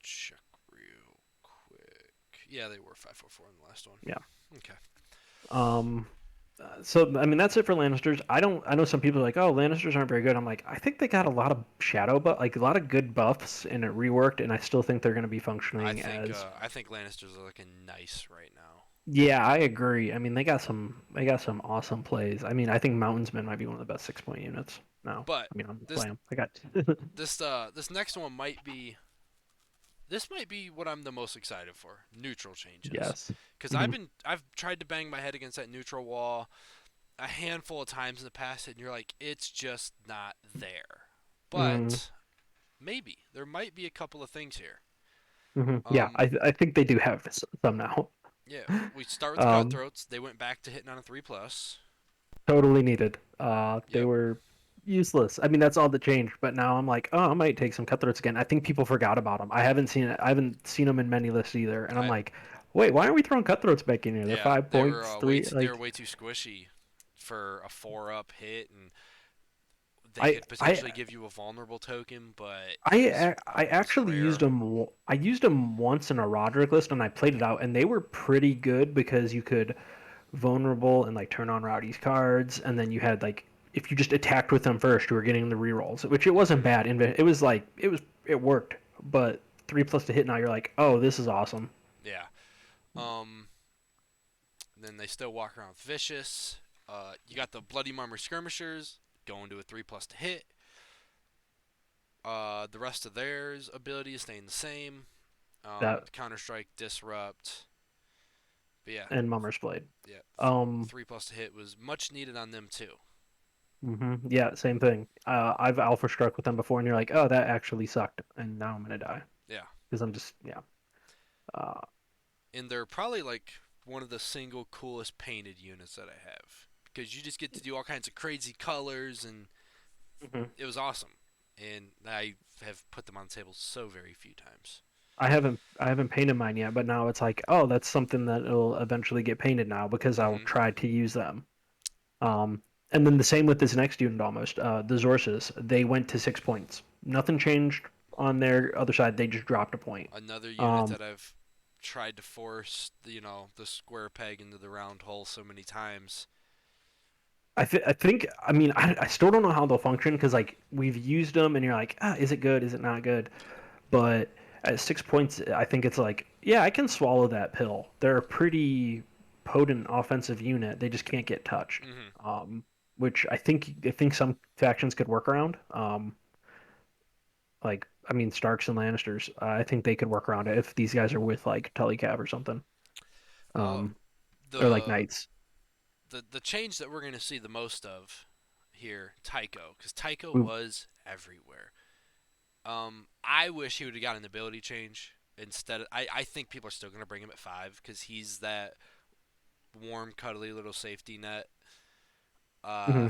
Check real quick. Yeah, they were 5-4-4 in the last one. Yeah. Okay. Um. So I mean that's it for Lannisters. I don't. I know some people are like, oh, Lannisters aren't very good. I'm like, I think they got a lot of shadow, but like a lot of good buffs, and it reworked, and I still think they're going to be functioning as. I think Lannisters are looking nice right now. Yeah, I agree. I mean, they got some awesome plays. I mean, I think Mountainsmen might be one of the best 6 point units now. But I mean, I'm just this playing. I got. this next one might be this might be what I'm the most excited for. Neutral changes. Yes. Cuz hmm I've tried to bang my head against that neutral wall a handful of times in the past and you're like it's just not there. hmm But maybe there might be a couple of things here. Yeah, Um I think they do have some now. yeah, we start with the Um, cutthroats. They went back to hitting on a 3 plus. Totally needed. They Yep. were useless. I mean, that's all that changed. But now I'm like, oh, I might take some cutthroats again. I think people forgot about them. I haven't seen it. I haven't seen them in many lists either. And I'm I like, wait, why aren't we throwing cutthroats back in here? They're Yeah, five they were points, three. they Like, were way too squishy for a 4-up hit and they I could I potentially give you a vulnerable token, but it was I always actually used rare. them. I used them once in a Roderick list, and I played it out, and they were pretty good because you could vulnerable and like turn on Rowdy's cards, and then you had like if you just attacked with them first, you were getting the rerolls, which it wasn't Hmm. bad. It was like it worked, but 3+ to hit now, you're like, oh, this is awesome. Yeah. Um Then they still walk around with vicious. You got the bloody mummer skirmishers going to a 3+ to hit. The rest of theirs abilities staying the same. That Counter strike, disrupt. But yeah, and Mummer's Blade. yeah, Um, 3+ to hit was much needed on them too. yeah, same thing. I've alpha struck with them before, and you're like, oh, that actually sucked, and now I'm gonna die Yeah, because I'm just yeah. Uh, and they're probably like one of the single coolest painted units that I have because you just get to do all kinds of crazy colors and mhm. it was awesome. And I have put them on the table so very few times. I haven't painted mine yet, but now it's like, oh, that's something that will eventually get painted now because I'll Mm-hmm. try to use them. Um, and then the same with this next unit almost. The Zorses, they went to 6 points. Nothing changed on their other side. They just dropped a point. Another unit Um, that I've tried to force, the square peg into the round hole so many times. I mean I still don't know how they'll function because like we've used them and you're like, is it good? Is it not good? But at 6 points, I think it's like, yeah, I can swallow that pill. They're a pretty potent offensive unit. They just can't get touched. Mm-hmm. Um, which I think some factions could work around. Like I mean Starks and Lannisters, I think they could work around it if these guys are with like Telecav or something. Uh, Um, or like the Knights. the change that we're going to see the most of here, Tycho, because Tycho Ooh. was everywhere. I wish he would have gotten an ability change instead. I think people are still going to bring him at 5 because he's that warm, cuddly little safety net. Uh, Hmm.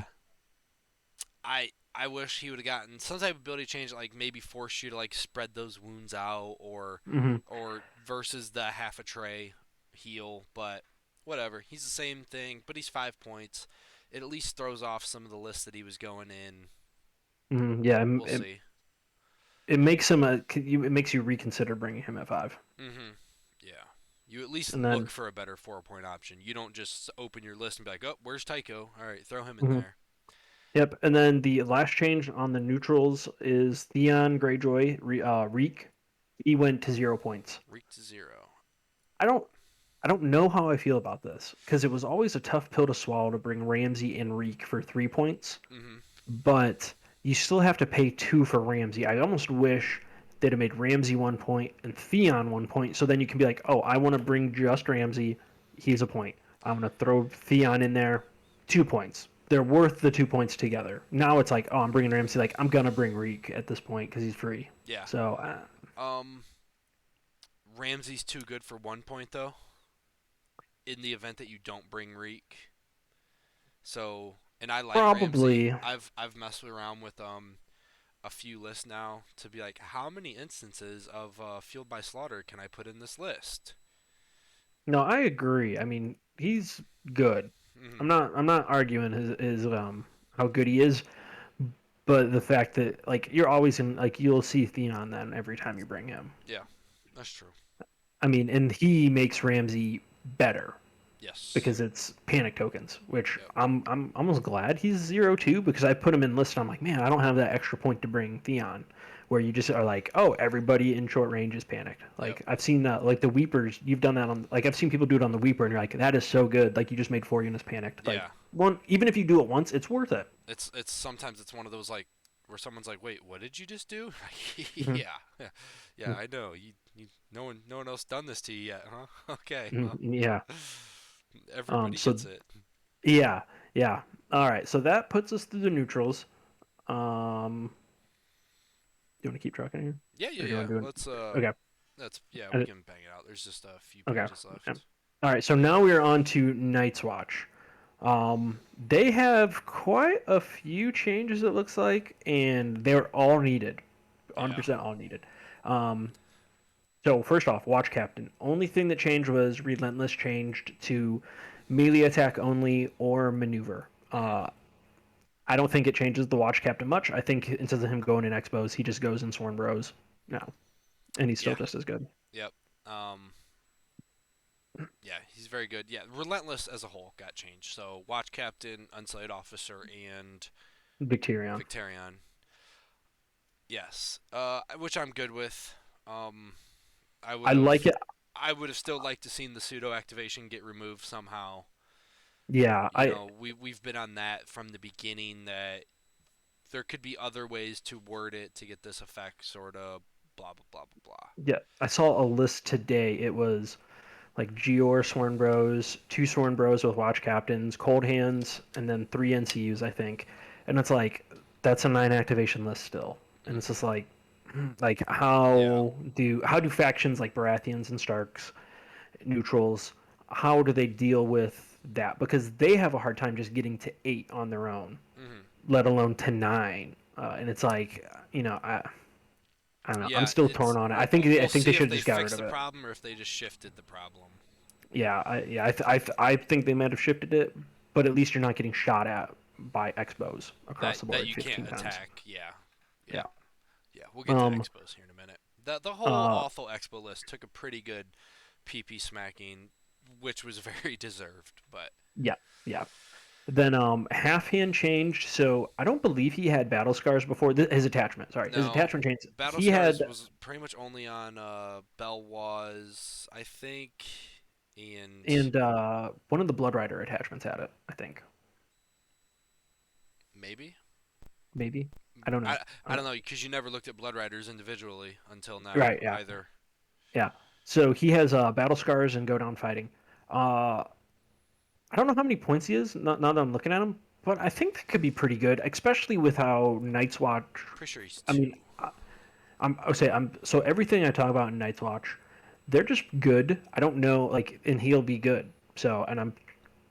I wish he would have gotten some type of ability change, like maybe force you to like spread those wounds out, Hmm. or versus the half a tray heal. But whatever, he's the same thing, but he's 5 points. It at least throws off some of the lists that he was going in. Hmm. Yeah, We'll see. it makes him it makes you reconsider bringing him at 5. Mm-hmm. Yeah. You at least And look then for a better 4 point option. You don't just open your list and be like, oh, where's Tycho? All right, throw him in mhm. there. Yep, and then the last change on the neutrals is Theon Greyjoy, Reek. He went to 0 points. Reek to 0. I don't I don't know how I feel about this because it was always a tough pill to swallow to bring Ramsey and Reek for 3 points, Mm-hmm. but you still have to pay two for Ramsey. I almost wish they'd have made Ramsey 1 point and Theon 1 point, so then you can be like, oh, I want to bring just Ramsey. He's a point. I want to throw Theon in there, 2 points. They're worth the 2 points together. Now it's like, oh, I'm bringing Ramsey. Like I'm gonna bring Reek at this point because he's free. Yeah. So Um, Ramsey's too good for 1 point though. In the event that you don't bring Reek, so and I like Ramsey. probably I've messed around with a few lists now to be like, how many instances of Fueled by Slaughter can I put in this list? no. I agree. I mean, he's good. Mm-hmm. I'm not arguing his how good he is, but the fact that like you're always in like you'll see Theon then every time you bring him. Yeah, that's true. I mean, and he makes Ramsey better Yes. because it's panic tokens, which Yep. I'm almost glad he's 0-2 because I put him in list and I'm like, man, I don't have that extra point to bring Theon, where you just are like, oh, everybody in short range is panicked. Yep. Like I've seen that, like the Weepers, you've done that on, like I've seen people do it on the Weeper, and you're like, that is so good. Like you just made 4 units panicked. Like Yeah. one, even if you do it once, it's worth it. It's sometimes it's one of those like where someone's like, "Wait, what did you just do?" Hmm. Yeah, yeah, I know. No one else done this to you yet, huh? Okay, Hmm. well, Yeah. everybody So gets it. yeah, yeah. All right. So that puts us through the neutrals. Um, do you want to keep trucking here, Yeah, yeah, or do you yeah. want to do it? Let's Okay. that's yeah, we Uh, can bang it out. There's just a few Okay. pages Yeah. left. All right. So now we are on to Night's Watch. They have quite a few changes, it looks like, and they're all needed. Yeah. 100% all needed. Um, so first off, Watch Captain. Only thing that changed was Relentless changed to melee attack only or maneuver. Mhm. I don't think it changes the Watch Captain much. I think instead of him going in Expos, he just goes in Sworn Bros now, and he's still Yeah. just as good. Yep. Um. Yeah, he's very good. Yeah, Relentless as a whole got changed. So Watch Captain, Unsullied Officer, and Victorion. Victorion. Yes. Which I'm good with. Um. I would I like have. it. I would have still liked to seen the pseudo activation get removed somehow. Yeah, You know, we've been on that from the beginning that there could be other ways to word it to get this effect, sort of blah blah blah blah blah. yeah, I saw a list today. It was like Gior Sworn Bros, two Sworn Bros with Watch Captains, Cold Hands, and then three NCUs, I think. And it's like that's a 9 activation list still. And it's just Hmm. like Yeah. how do factions like Baratheons and Starks, neutrals, how do they deal with that? Because they have a hard time just getting to 8 on their own, Hmm. let alone to 9. And it's like, I don't know. I'm Yeah. still torn It's on it. we'll, I think we'll I we'll think they see if should have they just got rid fix of the it. problem or if they just shifted the problem. I think they might have shifted it, but at least you're not getting shot at by Expos That across the that board you can't 15 times. attack. Yeah. Yeah. Yeah. Yeah. We'll get to Um. expos here in a minute. The whole Uh. awful expo list took a pretty good PP smacking, which was very deserved. But Yeah. Yeah. Then half hand changed, so I don't believe he had battle scars before. His attachment, sorry, his no, attachment changed. Battle He had Scars was pretty much only on Belwaz, I think, and and one of the Blood Rider attachments had it. I think maybe. maybe I don't I, know. I don't know because you never looked at Blood Riders individually until now Right. Yeah. either. Yeah. So he has battle scars and go down fighting. Uh, I don't know how many points he is. Now that I'm looking at him, but I think that could be pretty good, especially with how Night's Watch. Pretty sure he's I two. mean, I would say I'm so everything I talk about in Night's Watch, they're just good. I don't know, like, and he'll be good. So, and I'm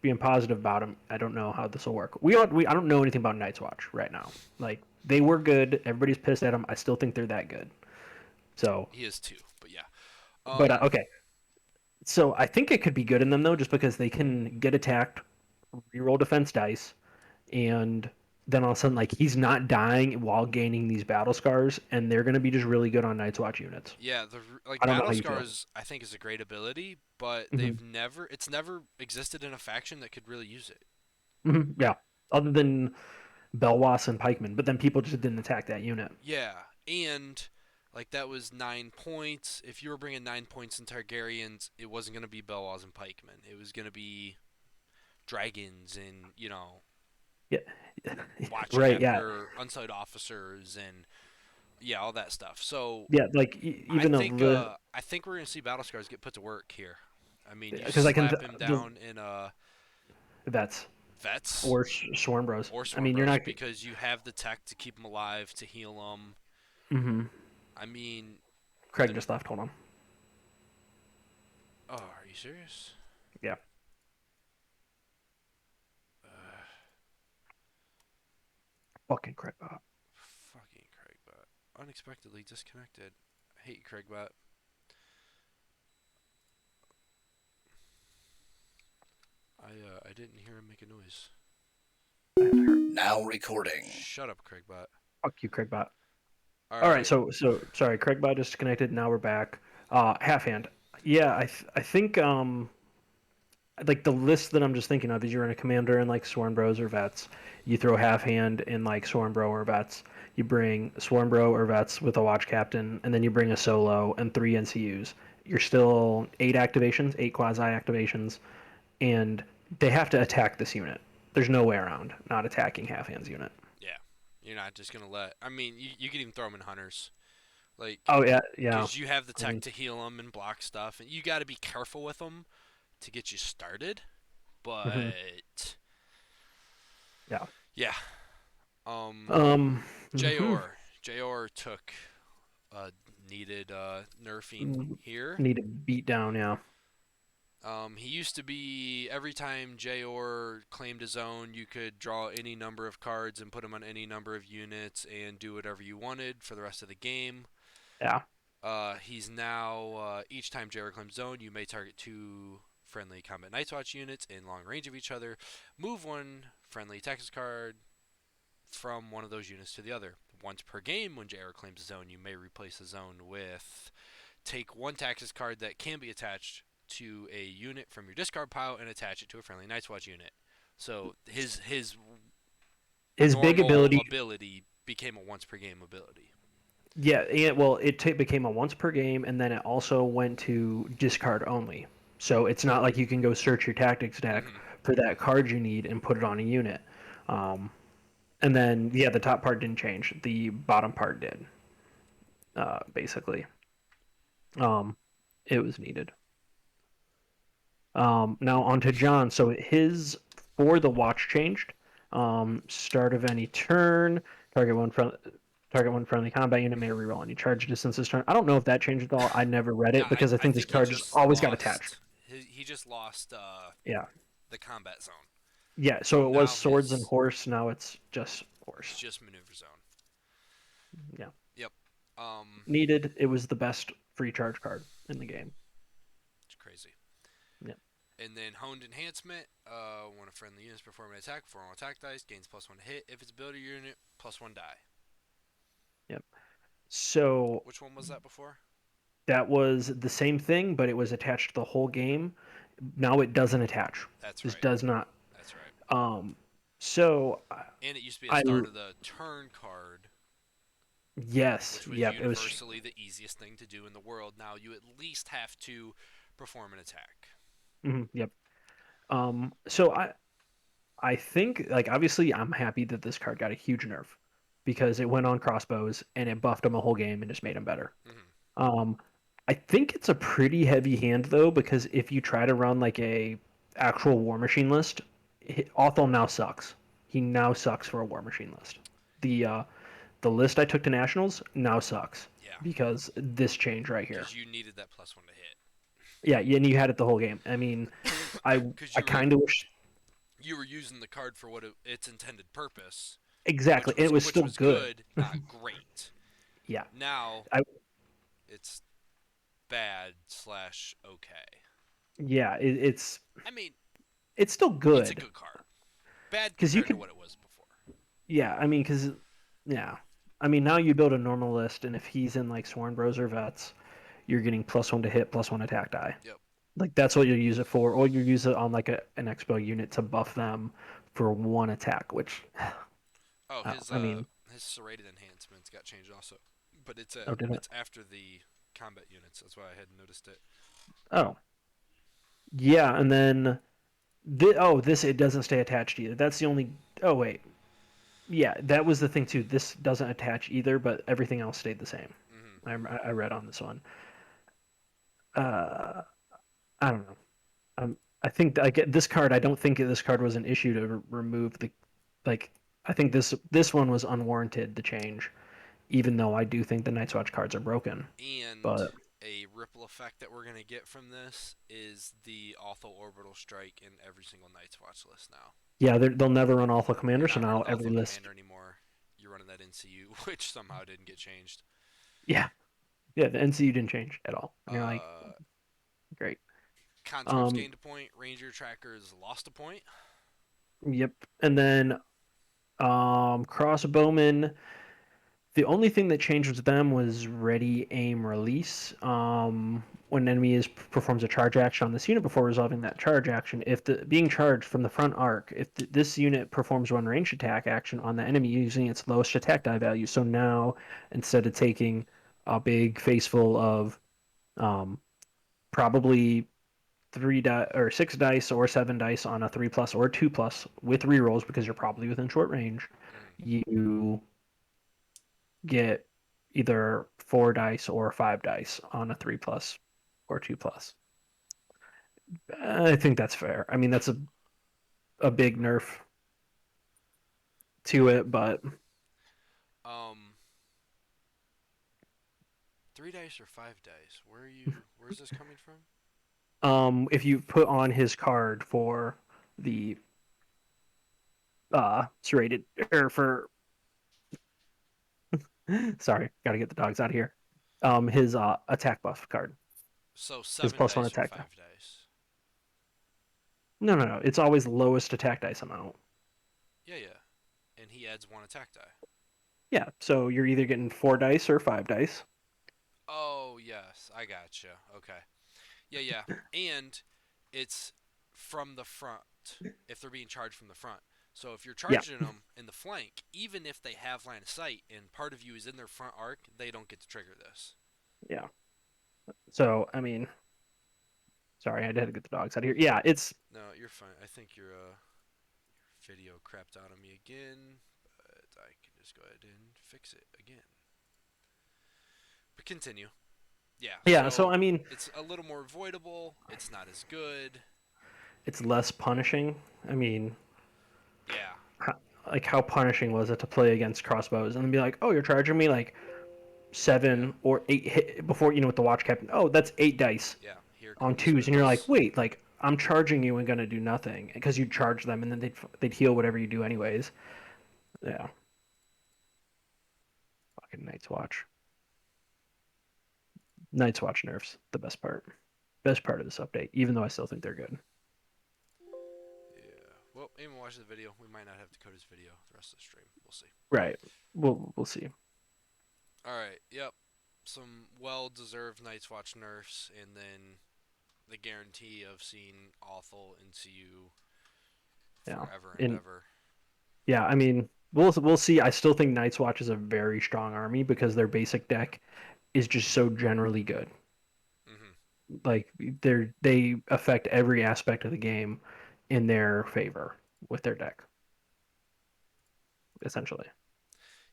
being positive about him. I don't know how this will work. I don't know anything about Night's Watch right now. Like, they were good. Everybody's pissed at them. I still think they're that good. So, He is two, but yeah. but Um, okay. So I think it could be good in them though, just because they can get attacked, reroll defense dice, and then all of a sudden, like he's not dying while gaining these battle scars, and they're gonna be just really good on Night's Watch units. yeah, the like I don't know Battle how you feel. Scars I think is a great ability, but Hmm. it's never existed in a faction that could really use it. Yeah, other than Belwas and Pikeman, but then people just didn't attack that unit. Yeah, and like that was 9 points. If you were bringing 9 points in Targaryens, it wasn't going to be Belwaz and pikemen. It was going to be dragons and Yeah, watch right. cap Yeah, or unsullied officers and yeah, all that stuff. So yeah. Like even though I think we're going to see battle scars get put to work here. I mean, you because I can slap him the down in vets vets or Sworn Bros. or I swarm mean, you're bros not. because you have the tech to keep them alive to heal them. Hmm. I mean, Craig the just left. Hold on. oh, are you serious? Yeah. Uh, Fucking Craig. Fucking Craigbot. Unexpectedly disconnected. I hate you, Craigbot. I didn't hear him make a noise. Now recording. Shut up, Craigbot. Fuck you, Craigbot. All All right, right. so sorry, Craigbot disconnected. Now we're back. Half hand. Yeah, I think like the list that I'm just thinking of is you're in a commander and like Sworn Bros or Vets. You throw half hand in like Sworn Bro or Vets. You bring Sworn Bro or Vets with a Watch Captain, and then you bring a solo and three NCUs. You're still 8 activations, 8 quasi activations, and they have to attack this unit. There's no way around not attacking half hand's unit. Yeah. You're not just gonna let. I mean, you can even throw them in hunters, like, Oh yeah, yeah. because you have the I tech mean, to heal them and block stuff, and you got to be careful with them to get you started. mhm, But yeah. yeah. Um. Um, mhm. Jor took needed nerfing here. Need to beat down, yeah. He used to be every time Jayor claimed his own, you could draw any number of cards and put them on any number of units and do whatever you wanted for the rest of the game. Yeah. He's now each time Jayor claims his own, you may target two friendly combat Night's Watch units in long range of each other. Move one friendly Texas card from one of those units to the other. Once per game, when Jayor claims his own, you may replace his own with take one Taxes card that can be attached to a unit from your discard pile and attach it to a friendly Night's Watch unit. So his His big normal ability, ability became a once per game ability. Yeah, and well, became a once per game, and then it also went to discard only. So it's not like you can go search your tactics deck Hmm. for that card you need and put it on a unit. Um, and then yeah, the top part didn't change. The bottom part did, basically. Um, it was needed. Now on to John. So his for the watch changed. Start of any turn, target one front, target one friendly combat unit may reroll any charge distance this turn. I don't know if that changed at all. I never read Yeah, it because I I think this think he card just just always got attached. lost. He just lost Yeah, the combat zone. yeah. So So it was now swords and his horse. Now it's just it's horse. just maneuver zone. Yeah, Yep. needed. It was the best free charge card in the game. It's crazy. Yeah. And then honed enhancement. When a friendly unit is performing an attack, 4 on attack dice gains +1 to hit. If it's ability unit, +1 die. Yep. So Which one was that before? that was the same thing, but it was attached the whole game. Now it doesn't attach. That's This right. does not. That's right. Um, so And it used to be a I start of the turn card, yes, which was yep, it was universally the easiest thing to do in the world. Now you at least have to perform an attack. yep. So I think like obviously I'm happy that this card got a huge nerf because it went on crossbows and it buffed him a whole game and just made him better. Hmm. Um, I think it's a pretty heavy hand though because if you try to run like a actual War Machine list, Othel now sucks. He now sucks for a War Machine list. The uh, the list I took to nationals now sucks Yeah, because this change right here. because you needed that +1 to Yeah, and you had it the whole game. I mean, hit. I Because I kind of wish you were using the card for what its intended purpose, exactly. And it was which still was good. good, not great. Yeah, Now I it's bad slash okay. yeah, I mean, it's still it's a good good card. Bad because you compared to could what it was before. yeah. I mean, because yeah, I mean now you build a normal list, and if he's in like Sworn Bros or Vets, you're getting +1 to hit, +1 attack die. Yep. Like that's what you use it for, or you use it on like an Expo unit to buff them for one attack, which Oh, oh, I mean, his serrated enhancements got changed also, but oh, did it? it's after the combat units. That's why I hadn't noticed it. Oh, yeah, and then this it doesn't stay attached either. That's the only. Oh wait, yeah, that was the thing too. This doesn't attach either, but everything else stayed the same. Hmm. I read on this one. Uh, I don't know. I think I get this card. I don't think this card was an issue to remove the like. I think this one was unwarranted to change, even though I do think the Night's Watch cards are broken. And But a ripple effect that we're gonna get from this is the Author Orbital Strike in every single Night's Watch list now. yeah, they'll never run Awful Commander, You're so not now running the every Author list. Commander anymore. You're running that NCU, which somehow didn't get changed. Yeah, yeah, the NCU didn't change at all, and you're like, Uh, great. Conscripts Um, gained a point. Ranger Trackers lost a point. yep. And then Crossbowmen. The only thing that changed with them was ready, aim, release. When an enemy performs a charge action on this unit before resolving that charge action, if the being charged from the front arc, if this unit performs one ranged attack action on the enemy using its lowest attack die value, so now instead of taking a big face full of um, probably 6 dice or 7 dice on a 3+ or 2+ with rerolls because you're probably within short range, Mm. you get either 4 dice or 5 dice on a 3+ or 2+. I think that's fair. I mean, that's a big nerf to it, but Um, 3 dice or 5 dice? Where's this coming from? if you put on his card for the serrated or for sorry, got to get the dogs out of here. His attack buff card, So his seven +1 dice or attack. 5 dice? No, no, no. It's always lowest attack dice amount. Yeah, yeah. And he adds 1 attack die. Yeah, so you're either getting 4 dice or 5 dice. Oh yes, I gotcha. Okay. Yeah, yeah. And it's from the front if they're being charged from the front. So if you're Yeah, charging them in the flank, even if they have line of sight and part of you is in their front arc, they don't get to trigger this. yeah. So I mean, sorry, I had to get the dogs out of here. Yeah, it's No, you're fine. I think your video crapped out on me again, but I can just go ahead and fix it again. But continue. Yeah, yeah. So so I mean, it's a little more avoidable. It's not as good. it's less punishing. I mean, Yeah, how, like how punishing was it to play against crossbows and then be like, oh, you're charging me like yeah, 7 or 8 hit before with the watch captain. Oh, that's 8 dice yeah. Here on comes twos, and you're like, those. wait, like I'm charging you and gonna do nothing because you charge them, and then they'd heal whatever you do anyways. Yeah, fucking Night's Watch. Night's Watch nerfs the best part of this update, even though I still think they're good. Yeah. Well, even watch the video. We might not have Dakota's video the rest of the stream. We'll see. Right. We'll see. All right. Yep. Some well-deserved Night's Watch nerfs, and then the guarantee of seeing Awful into you Yeah. forever and And ever. yeah, I mean, we'll see. I still think Night's Watch is a very strong army because their basic deck is just so generally good. Hmm. Like they affect every aspect of the game in their favor with their deck, essentially.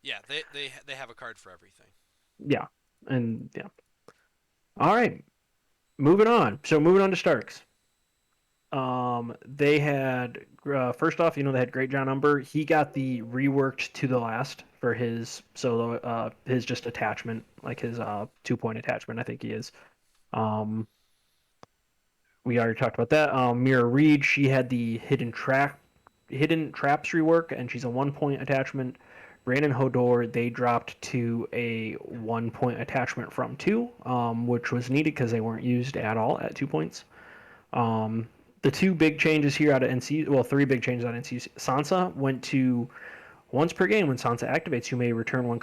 Yeah, they have a card for everything. Yeah. And yeah. All right. Moving on. So moving on to Starks. They had first off, they had Great John Umber. He got the reworked to the last for his solo, his just attachment, like his 2 point attachment. I think he is. Um, we already talked about that. Mira Reed, she had the hidden traps rework, and she's a 1 point attachment. Brandon Hodor, they dropped to a 1 point attachment from two, which was needed because they weren't used at all at 2 points. Um, the two big changes here out of NC, well, three big changes out of NC. Sansa went to once per game when Sansa activates, you may return one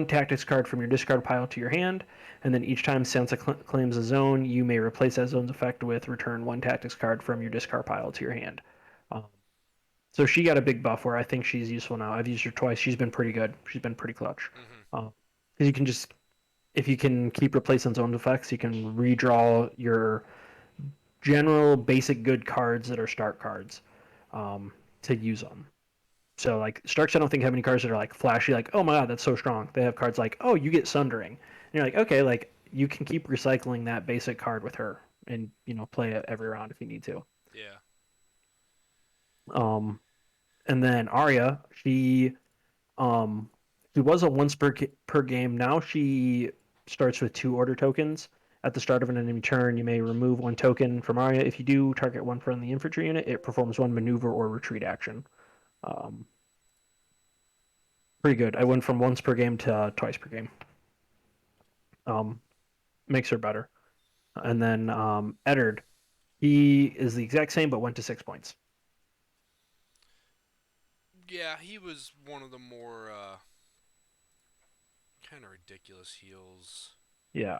tactics card from your discard pile to your hand, and then each time Sansa claims a zone, you may replace that zone's effect with return one tactics card from your discard pile to your hand. Um, so she got a big buff where I think she's useful now. I've used her twice. She's been pretty good. She's been pretty clutch. Hmm. Because you can just, if you can keep replacing zone effects, you can redraw your general basic good cards that are start cards to use them. So like Starks, I don't think have any cards that are like flashy, like oh my god, that's so strong. They have cards like oh you get Sundering, and you're like okay, like you can keep recycling that basic card with her, and play it every round if you need to. Yeah. Um, and then Arya, um, she was a once per game. Now she starts with two order tokens. At the start of an enemy turn, you may remove one token from Arya. If you do, target one friendly infantry unit. It performs one maneuver or retreat action. Um, pretty good. I went from once per game to twice per game. Um, makes her better. And then Eddard, he is the exact same but went to 6 points. Yeah, he was one of the more kind of ridiculous heals. Yeah,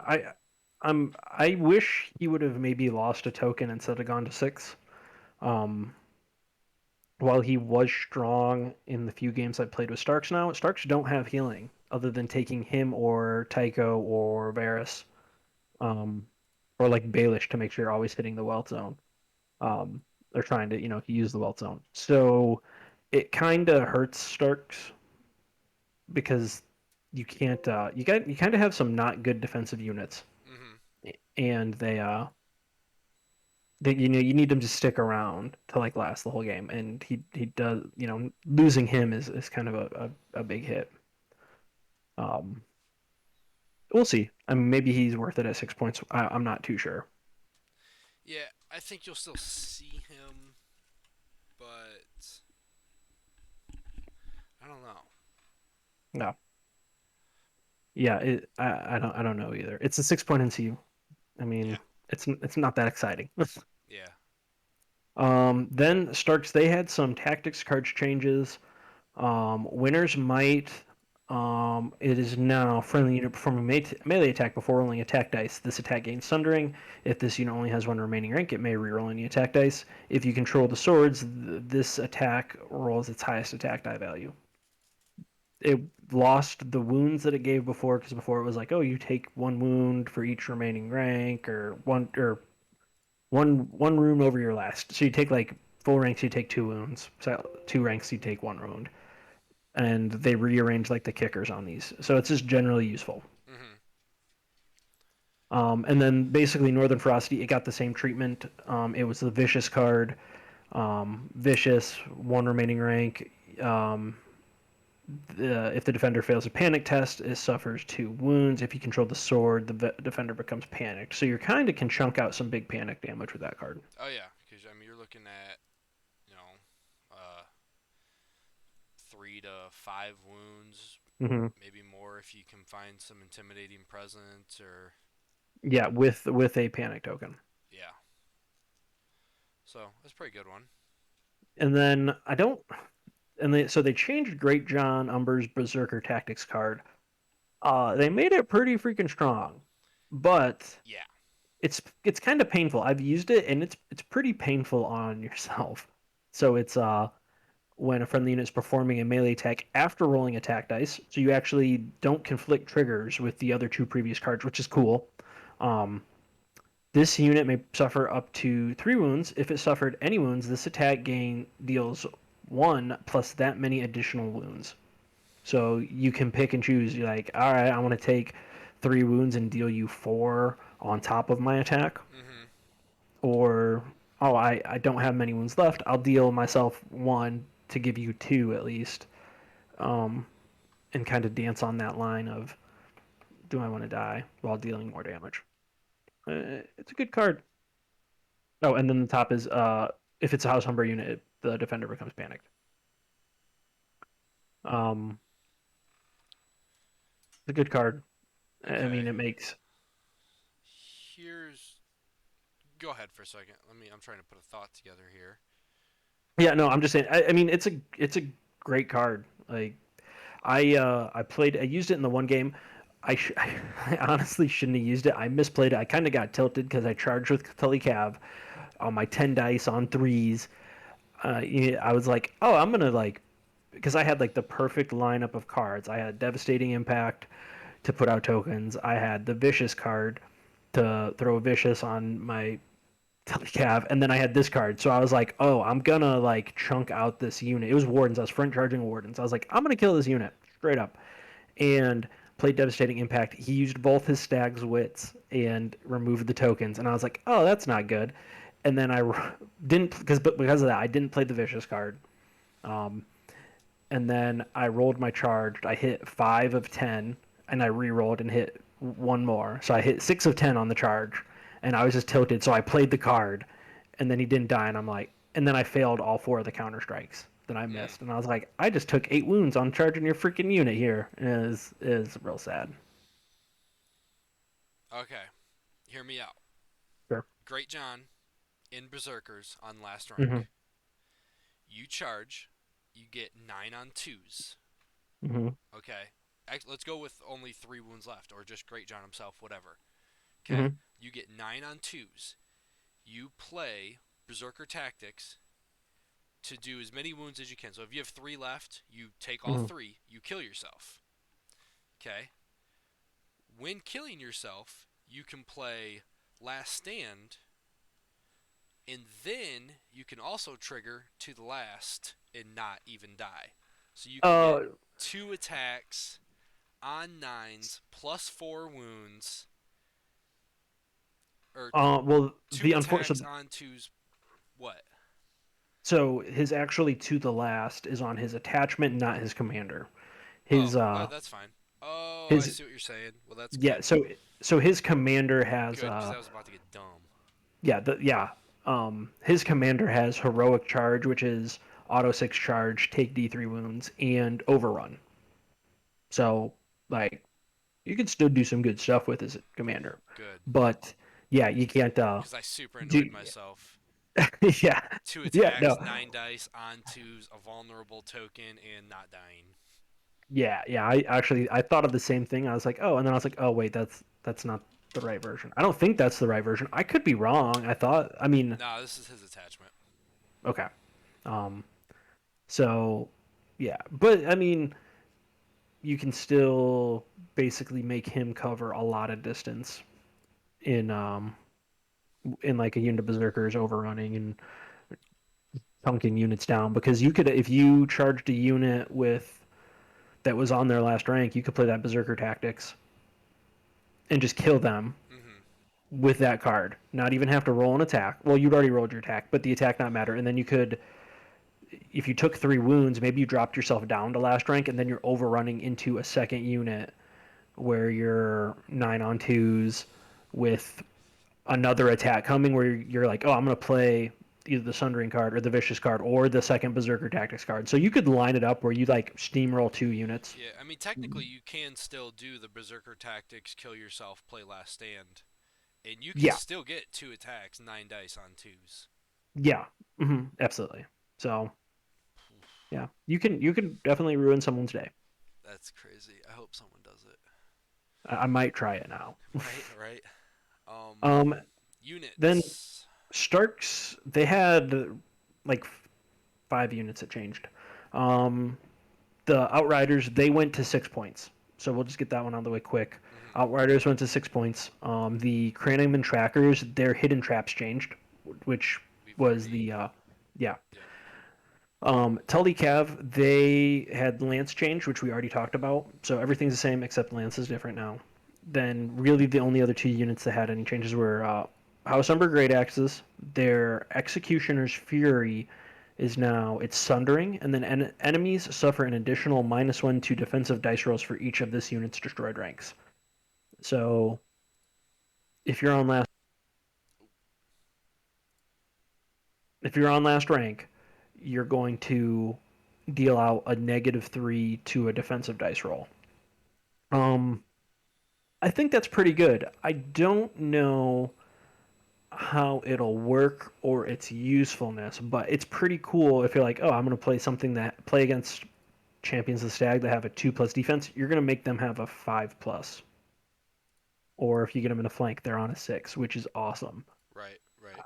I wish he would have maybe lost a token instead of gone to six. Um, while he was strong in the few games I've played with Starks now, Starks don't have healing other than taking him or Tycho or Varys, um, or like Baelish to make sure you're always hitting the wealth zone. They're trying to, use the wealth zone. So it kind of hurts Starks because you kind of have some not good defensive units, Hmm. and they you need them to stick around to like last the whole game, and he does. Losing him is kind of a big hit. Um, we'll see. I mean, maybe he's worth it at 6 points. I'm not too sure. Yeah, I think you'll still see him, but I don't know. No. Yeah, I don't know either. It's a 6 point NCU. I Yeah, mean, it's not that exciting. yeah. Then Starks, they had some tactics cards changes. Winners might. It is now friendly unit performing melee attack before rolling attack dice. This attack gains Sundering. If this unit only has one remaining rank, it may reroll any attack dice. If you control the swords, this attack rolls its highest attack die value. It lost the wounds that it gave before because before it was like, oh, you take one wound for each remaining rank, or one wound over your last. So you take like full ranks, you take two wounds. So 2 ranks, you take one wound, and they rearrange like the kickers on these. So it's just generally useful. Mm-hmm. And then basically Northern Ferocity, it got the same treatment. It was the Vicious card. Vicious, one remaining rank. If the defender fails a panic test, it suffers 2 wounds. If you control the sword, the defender becomes panicked. So you kind of can chunk out some big panic damage with that card. Oh yeah, because I mean you're looking at, you know, 3 to 5 wounds, Mm-hmm. maybe more if you can find some intimidating presence or Yeah, with a panic token. yeah. So that's a pretty good one. And then I don't. So they changed Great John Umber's Berserker Tactics card. They made it pretty freaking strong, but Yeah. it's kind of painful. I've used it and it's pretty painful on yourself. So it's when a friendly unit is performing a melee attack after rolling attack dice, so you actually don't conflict triggers with the other 2 previous cards, which is cool. Um, this unit may suffer up to 3 wounds. If it suffered any wounds, this attack gain deals 1 plus that many additional wounds. So you can pick and choose. You're like, all right, I want to take 3 wounds and deal you 4 on top of my attack, Mm-hmm. or oh, I don't have many wounds left. I'll deal myself 1 to give you 2 at least, um, and kind of dance on that line of do I want to die while dealing more damage. It's a good card. Oh, and then the top is if it's a House Humber unit, the defender becomes panicked. Um, it's a good card. I mean, Okay. it makes. Here's. Go ahead for a second. I'm trying to put a thought together here. Yeah, no, I'm just saying. I mean, it's a great card. Like I used it in the one game. I honestly shouldn't have used it. I misplayed it. I kind of got tilted because I charged with Tully Cav on my 10 dice on threes. Yeah, I was like, oh, I'm gonna like because I had like the perfect lineup of cards. I had Devastating Impact to put out tokens. I had the Vicious card to throw a Vicious on my Cav, and then I had this card. So I was like, oh, I'm gonna like chunk out this unit. It was Wardens. I was front charging Wardens. I was like, I'm gonna kill this unit straight up, and played Devastating Impact. He used both his Stag's Wits and removed the tokens, and I was like, oh, that's not good. And then I didn't because of that I didn't play the Vicious card. Um, and then I rolled my charge. I hit 5 of 10, and I re-rolled and hit one more. So I hit 6 of 10 on the charge, and I was just tilted. So I played the card, and then he didn't die, and I'm like, and then I failed all 4 of the counter strikes that I Mm. missed, and I was like, I just took 8 wounds on charging your freaking unit here. And it is real sad. Okay. Hear me out. Sure. Great John in Berserkers on last Mm-hmm. rank. You charge. You get 9 on 2s. Mm-hmm. Okay. Let's go with only 3 wounds left, or just Great John himself, whatever. Okay. Mm-hmm. You get 9 on 2s. You play Berserker Tactics to do as many wounds as you can. So if you have 3 left, you take all Mm-hmm. 3. You kill yourself. Okay. When killing yourself, you can play Last Stand, and then you can also trigger to the last and not even die. So you can get Uh, 2 attacks on 9s plus 4 wounds, or well, two the attacks unfortunate. on 2s. What? So his actually to the last is on his attachment, not his commander. Oh, His that's fine. Oh, I his see what you're saying. Well, that's yeah. good. So his commander has Good, because I was about to get dumb. yeah. His commander has heroic charge, which is auto 6 charge, take D3 wounds, and overrun. So like you can still do some good stuff with his commander, Good. but yeah, you can't Because I super annoyed do myself. yeah Two yeah attacks, no 9 dice on 2s, a vulnerable token, and not dying. Yeah. I thought of the same thing. I was like, oh, and then I was like, oh wait, that's not the right version. I don't think that's the right version. I could be wrong. I thought. I mean, Nah, this is his attachment. okay. Um. So, yeah, but I mean, you can still basically make him cover a lot of distance in like a unit of berserkers overrunning and chunking units down because you could if you charged a unit with that was on their last rank, you could play that berserker tactics and just kill them Mm-hmm. with that card. Not even have to roll an attack. Well, you'd already rolled your attack, but the attack not matter. And then you could, if you took 3 wounds, maybe you dropped yourself down to last rank, and then you're overrunning into a second unit where you're 9 on 2s with another attack coming where you're like, oh, I'm going to play either the Sundering card or the Vicious card or the second Berserker Tactics card. So you could line it up where you like steamroll 2 units. Yeah, I mean, technically, you can still do the Berserker tactics, kill yourself, play Last Stand, and you can Yeah, still get 2 attacks, 9 dice on twos. yeah, absolutely. So yeah, you can definitely ruin someone's day. That's crazy. I hope someone does it. I might try it now. Right, right. Um, um, then units. Starks they had like 5 units that changed. Um, the Outriders they went to 6 points. So we'll just get that one out of the way quick. Mm-hmm. Outriders went to 6 points. The Cranium Trackers, their hidden traps changed, which We've was already. the yeah. Yep. Tully Cav, they had Lance change, which we already talked about. So everything's the same except Lance is different now. Then really the only other 2 units that had any changes were House Umber Great Axes. Their Executioner's Fury is now it's Sundering, and then enemies suffer an additional -1 to defensive dice rolls for each of this unit's destroyed ranks. So if you're on last if you're on last rank, you're going to deal out a -3 to a defensive dice roll. Um, I think that's pretty good. I don't know how it'll work or its usefulness, but it's pretty cool if you're like, oh, I'm going to play something that play against champions of the stag that have a 2+ defense. You're going to make them have a 5+. Or if you get them in a flank, they're on a 6, which is awesome. Right, right.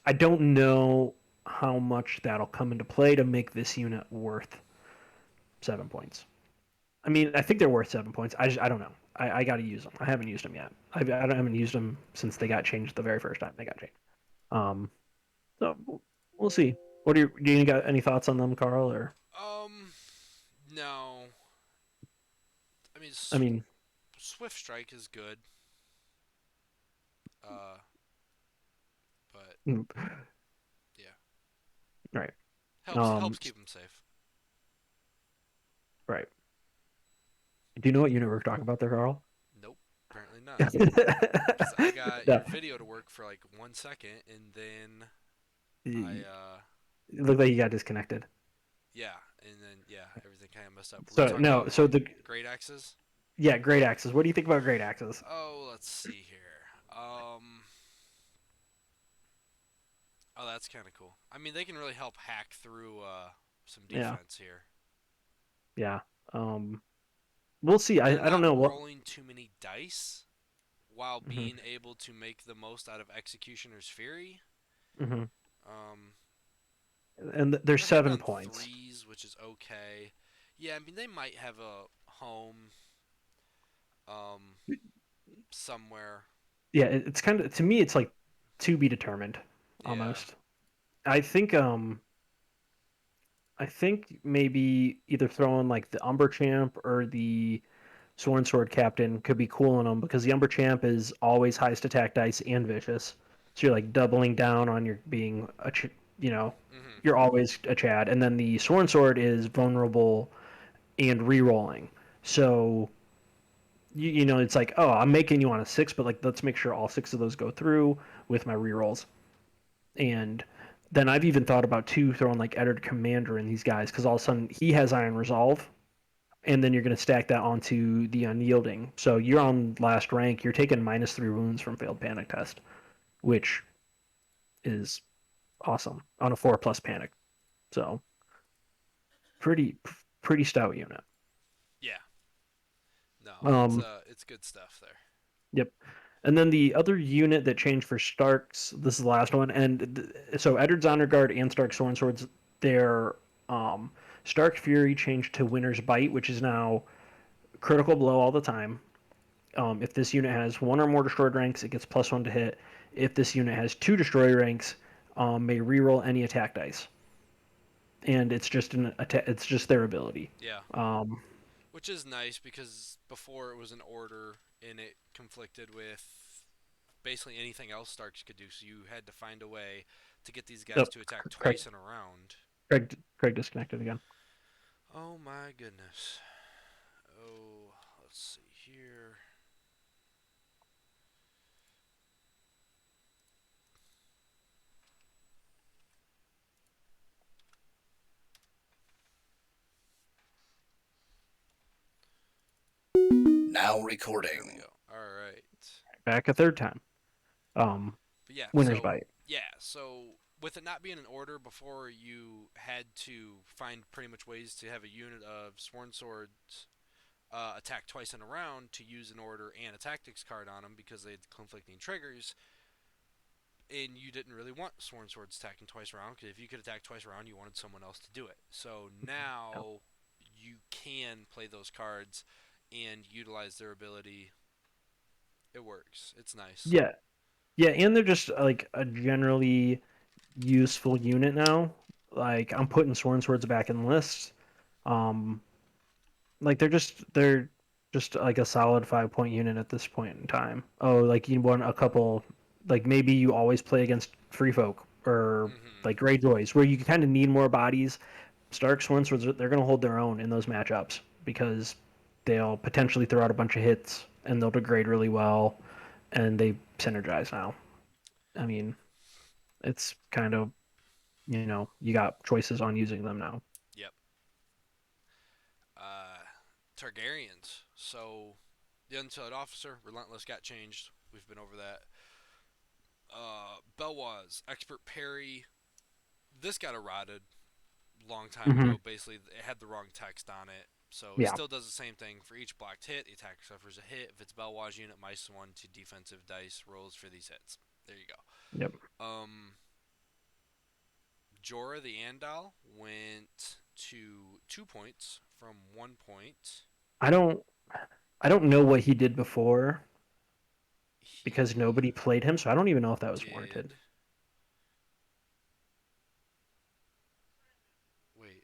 I don't know how much that'll come into play to make this unit worth 7 points. I mean, I think they're worth 7 points. I don't know. I got to use them. I haven't used them yet. I haven't used them since they got changed the very first time they got changed. Um, so we'll see. Do you got any thoughts on them, Carl? Or No. I mean, I mean, Swift Strike is good. Uh, but mm, yeah, right, helps keep them safe. right. Do you know what unit we're talking about there, Carl? Nope, apparently not. Because I got No, your video to work for like 1 second, and then I it looked like you got disconnected. yeah, and then yeah, everything kind of messed up. Were we So talking no, about so the great axes? yeah, great axes. What do you think about great axes? Oh, let's see here. Oh, that's kind of cool. I mean, they can really help hack through some Yeah, defense here. yeah. We'll see. They're I don't not know what. rolling too many dice while Hmm. being able to make the most out of Executioner's Fury. Hmm. Um, And there's they're hitting seven on points. threes, which is okay. Yeah, I mean they might have a home um, somewhere. Yeah, it's kind of to me it's like to be determined Yeah. almost. I think I think maybe either throwing like the Umber Champ or the Sworn Sword Captain could be cool in them because the Umber Champ is always highest attack dice and vicious. So you're like doubling down on your being you know, Mhm. you're always a Chad. And then the Sworn Sword is vulnerable and re-rolling. So you know it's like, oh, I'm making you on a 6, but like let's make sure all 6 of those go through with my re-rolls. And then I've even thought about too throwing like Eddard Commander in these guys because all of a sudden he has Iron Resolve, and then you're going to stack that onto the Unyielding. So you're on last rank. You're taking -3 wounds from failed panic test, which is awesome on a 4+ panic. So pretty pretty stout unit. Um, it's good stuff there. yep. And then the other unit that changed for Starks, this is the last one, and so Eddard's Honor Guard and Stark Sworn Swords, their Stark Fury changed to Winter's Bite, which is now critical blow all the time. If this unit has one or more destroyed ranks, it gets +1 to hit. If this unit has two destroyed ranks, may reroll any attack dice, and it's just their ability. Yeah, Um, which is nice because before it was an order and it conflicted with basically anything else Starks could do. So you had to find a way to get these oh, guys to attack Craig, twice in a round. Craig disconnected again. Oh my goodness. Oh, let's see here. Now There we recording. go. All right. Back a third time. But yeah, Winter's Bite. so with it not being an order before, you had to find pretty much ways to have a unit of Sworn Swords attack twice in a round to use an order and a tactics card on them because they had conflicting triggers. And you didn't really want Sworn Swords attacking twice around because if you could attack twice around, you wanted someone else to do it. So now you can play those cards and utilize their ability. It works. It's nice. Yeah, yeah, and they're just like a generally useful unit now. Like I'm putting Swords back in lists. Um, like they're just like a solid 5 point unit at this point in time. Oh, like you want a couple, like maybe you always play against Free Folk or Mm-hmm. like Greyjoys, where you kind of need more bodies. Stark Swords, they're going to hold their own in those matchups because they'll potentially throw out a bunch of hits and they'll degrade really well, and they synergize now. I mean, it's kind of, you got choices on using them now. Yep. Uh, Targaryens. So the Unsullied Officer, Relentless got changed. We've been over that. Belwaz, Expert Parry. This got eroded long time Hmm. ago. Basically, it had the wrong text on it. So it Yeah. still does the same thing. For each blocked hit, the attacker suffers a hit. If it's Belwaz unit, -1 to defensive dice rolls for these hits. There you Yep. go. Jorah the Andal went to 2 points from 1 point. I don't I don't know what he did before because He nobody played him, so I don't even know if that was warranted. did. Wait,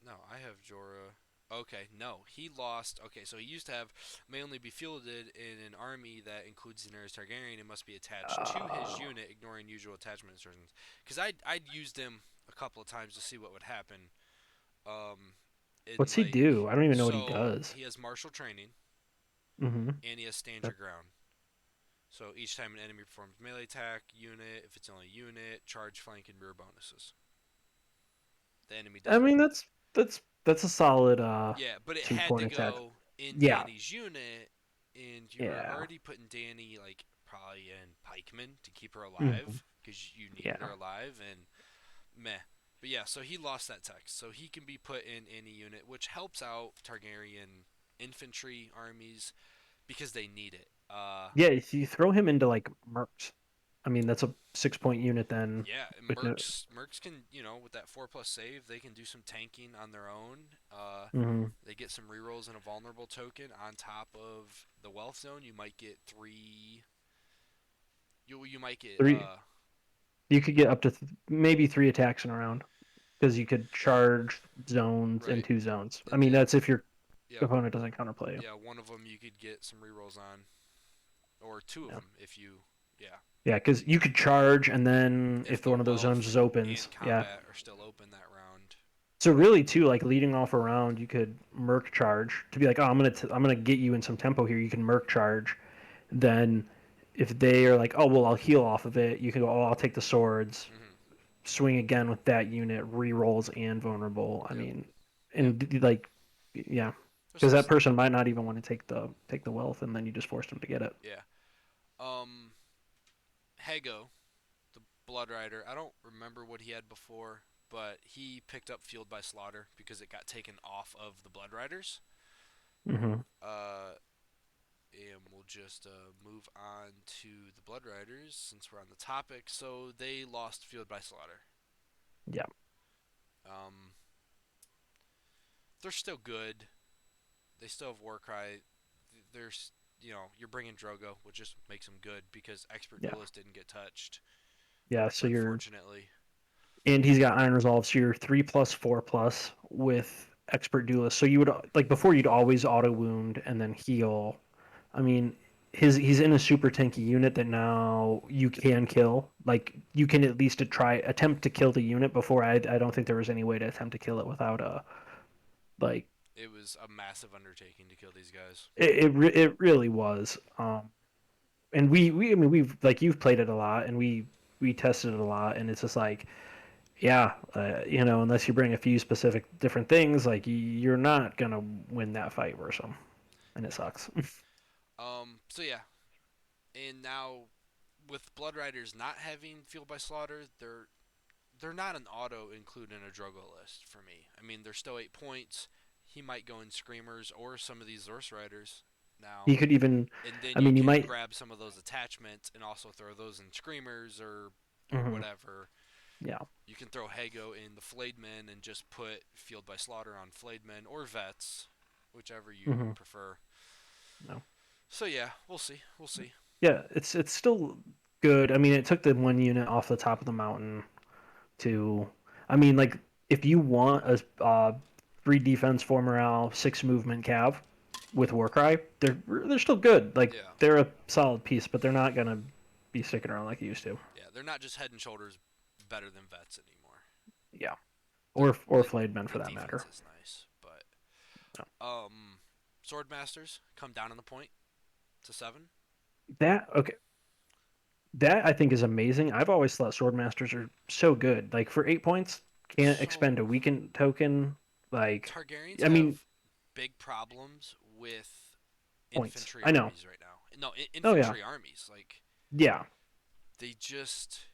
no, I have Jorah. Okay, no, he lost. Okay, so he used to have may only be fielded in an army that includes Daenerys Targaryen and must be attached to his Uh, unit, ignoring usual attachment instructions. Because I'd used him a couple of times to see what would happen. Um, in what's he like do? I don't even know what he so does. he has martial training Hmm. and he has stand your ground. So each time an enemy performs melee attack, unit, if it's only unit, charge, flank, and rear bonuses. The enemy I doesn't. mean, that's a solid Yeah, but it two had point to attack. go in Yeah. Danny's unit, and you were Yeah. already putting Danny like probably in pikeman to keep her Hmm. alive because you needed her Yeah. alive, and meh. But yeah, so he lost that text, so he can be put in any unit, which helps out Targaryen infantry armies because they need it. Yeah, if you throw him into like Mercs, I mean that's a 6 point unit then Yeah, and with no. Mercs can with that 4+ save, they can do some tanking on their own. Hmm. They get some rerolls and a vulnerable token on top of the wealth zone. You might get three. You might get Three. You could get up to maybe three attacks in a round because you could charge zones and right, two zones. I and mean, then that's if your yeah opponent doesn't counterplay you. yeah one of them you could get some rerolls on, or two of Yeah, them if you yeah. yeah, because you could charge, and then If if the one of those zones wealth is opens, and yeah. combat are still open that round. So really, too, like leading off a round, you could merc charge to be like, oh, I'm gonna get you in some tempo here. You can merc charge. Then, if they are like, oh well, I'll heal off of it, you can go, oh, I'll take the swords, Hmm. swing again with that unit, re-rolls and vulnerable. I Yep. mean, Yep. and like, yeah, There's because some that person might not even want to take the wealth, and then you just forced them to get it. yeah. Um, Hago, the Blood Rider. I don't remember what he had before, but he picked up Fueled by Slaughter because it got taken off of the Blood Riders. Hmm. Uh, and we'll just move on to the Blood Riders since we're on the topic. So they lost Field by Slaughter. Yeah. Um, they're still good. They still have Warcry. There's, you're bringing Drogo, which just makes them good because Expert Yeah. Duelist didn't get touched, Yeah. So you're unfortunately. and he's got Iron Resolve, so you're 3+4+ with Expert Duelist. So you would like before you'd always auto wound and then heal. I mean, he's in a super tanky unit that now you can kill. Like you can at least attempt to kill the unit. Before I don't think there was any way to attempt to kill it without a like It was a massive undertaking to kill these guys. it really was. And we I mean we've like you've played it a lot and we tested it a lot and it's just like yeah, unless you bring a few specific different things, like you're not gonna win that fight versus them, and it No. sucks. So yeah, and now with Blood Riders not having Fueled by Slaughter, they're not an auto include in a Drogo list for me. I mean, they're still 8 points. He might go in Screamers or some of these Zorse Riders now, You could even, and then I you mean, you can might, grab some of those attachments and also throw those in Screamers or hmm whatever. yeah, You can throw Hago in the Flayed Men and just put Field by Slaughter on Flayed Men or Vets, whichever you hmm prefer. no, So yeah, we'll see. We'll see. yeah, it's still good. I mean, it took the one unit off the top of the mountain to, I mean, like if you want a 3 defense, 4 morale, 6 movement cav with Warcry, they're still good. Like Yeah. they're a solid piece, but they're not gonna be sticking around like they used to. Yeah, they're not just head and shoulders better than vets anymore. Yeah, They're or the flayed men the for that defense matter. is nice, but No. sword masters come down on the point to 7. That okay. That I think is amazing. I've always thought swordmasters are so good. Like for 8 points, can't expend a So weakened token. Like, Targaryens I mean, have big problems with points. infantry I know. armies right now. No, Oh yeah, infantry armies like yeah, they just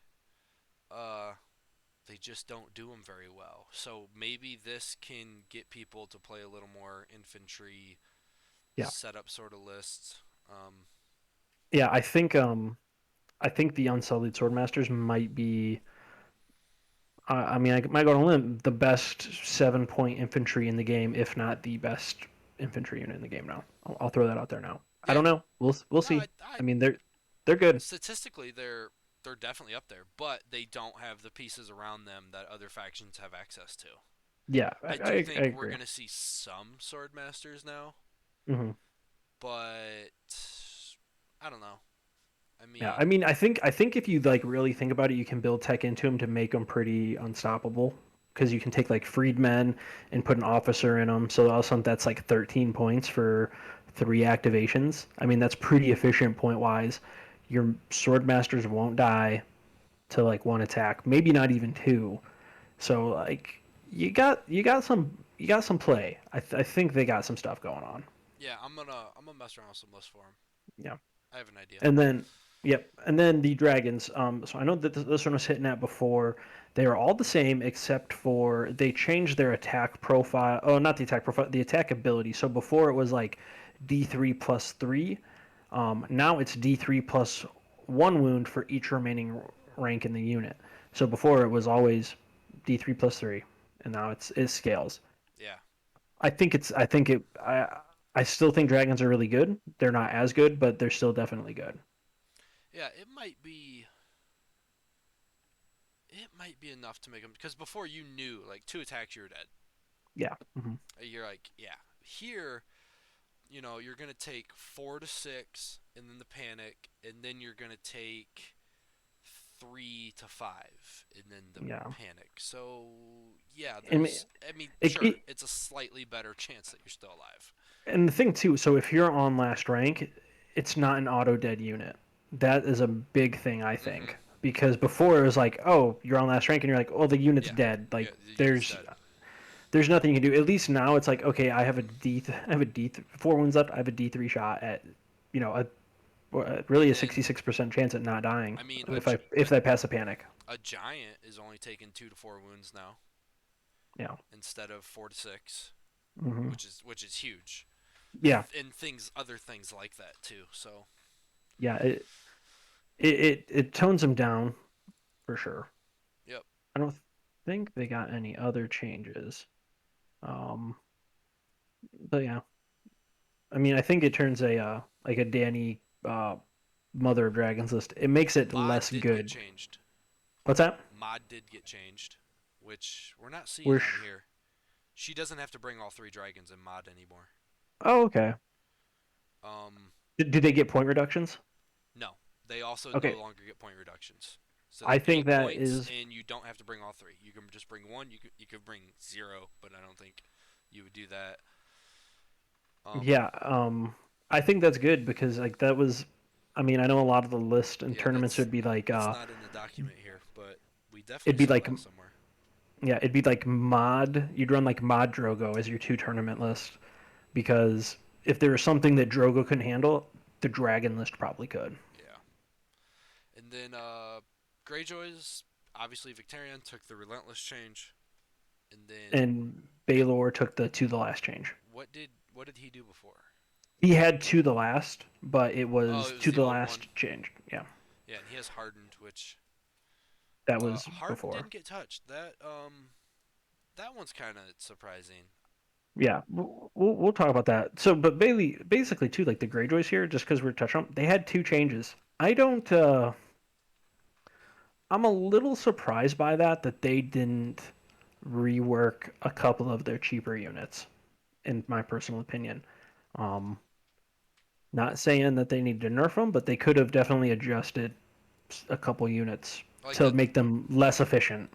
uh they just don't do them very well. So maybe this can get people to play a little more infantry yeah, setup sort of lists. yeah. I think the unsullied swordmasters might be. I mean, I might go on a limb. The best 7 point infantry in the game, if not the best infantry unit in the game. Now, I'll throw that out there now. I Yeah, don't know. We'll no, see. I mean, they're good. statistically they're definitely up there, but they don't have the pieces around them that other factions have access to. Yeah, I do I think we're agree. gonna see some sword masters now, Hmm. but I don't know. I Yeah, mean, I mean, I think if you like really think about it, you can build tech into them to make them pretty unstoppable. Because you can take like freedmen and put an officer in them, so all of a sudden that's like 13 points for 3 activations. I mean, that's pretty efficient point wise. Your sword masters won't die to like 1 attack, maybe not even 2. So like you got some play. I think they got some stuff going on. yeah, I'm gonna mess around with some lists for them. Yeah. I have an idea. And then, yep. And then the dragons. So I know that this one was hitting at before. They are all the same except for they changed their attack profile. Oh, not the attack profile, the attack ability. So before it was like D3+3. Now it's D3+1 wound for each remaining rank in the unit. So before it was always D3+3, and now it scales. Yeah, I think it. I still think dragons are really good. They're not as good, but they're still definitely good. yeah, it might be enough to make them because before you knew like 2 attacks you're dead. Yeah. Hmm. You're like, yeah. Here, you're gonna take 4 to 6, and then the panic, and then you're gonna take 3 to 5, and then the Yeah. panic. So yeah, I mean, I mean, it, sure, it, it's a slightly better chance that you're still alive. and the thing too. So if you're on last rank, it's not an auto dead unit. That is a big thing, I Mm-hmm. think, because before it was like, oh, you're on last rank, and you're like, oh, the unit's Yeah, dead. yeah, Like the unit's there's dead. there's nothing you can do. At least now it's like, okay, I have a D 4 wounds left. I have a D3 shot at, you know, really a And 66% chance at not dying I mean, if I pass a panic. a giant is only taking 2 to 4 wounds now Yeah. instead of 4 to 6, Hmm. which is huge. Yeah, and other things like that too. So yeah. It tones them down for sure. yep. I don't think they got any other changes. Um, but yeah, I mean, I think it turns a like a Danny Mother of Dragons list. It makes it Mod less did get good. changed. What's that? Mod did get changed, which we're not seeing We're on here. She doesn't have to bring all three dragons in mod anymore. Oh, okay. Um, Did they get point reductions? no, they also no Okay, longer get point reductions. So they I think gain that points, is and you don't have to bring all three. You can just bring one. You could bring zero, but I don't think you would do that. Um, yeah. I think that's good because like that was. I mean, I know a lot of the list and yeah, tournaments would be like that's not in the document here, but we it'd definitely be saw like that somewhere. yeah, it'd be like mod. You'd run like mod Drogo as your two tournament list because if there was something that Drogo couldn't handle, the Dragon list probably could. Yeah, and then Greyjoys, obviously Victarion took the Relentless change, and then And Baelor took the to the last change. what did he do before? He had to the last, but it Oh, was it was to the the old one. last change. Yeah, Yeah, and he has hardened, which that was hardened before. didn't get touched. That one's kind of surprising. Yeah, we'll talk about that. So, but Bailey, basically too, like the Greyjoys here, just because we're touching on, they had two changes. I don't. I'm a little surprised by that they didn't rework a couple of their cheaper units, in my personal opinion. Um, Not saying that they need to nerf them, but they could have definitely adjusted a couple units Like to the make them less efficient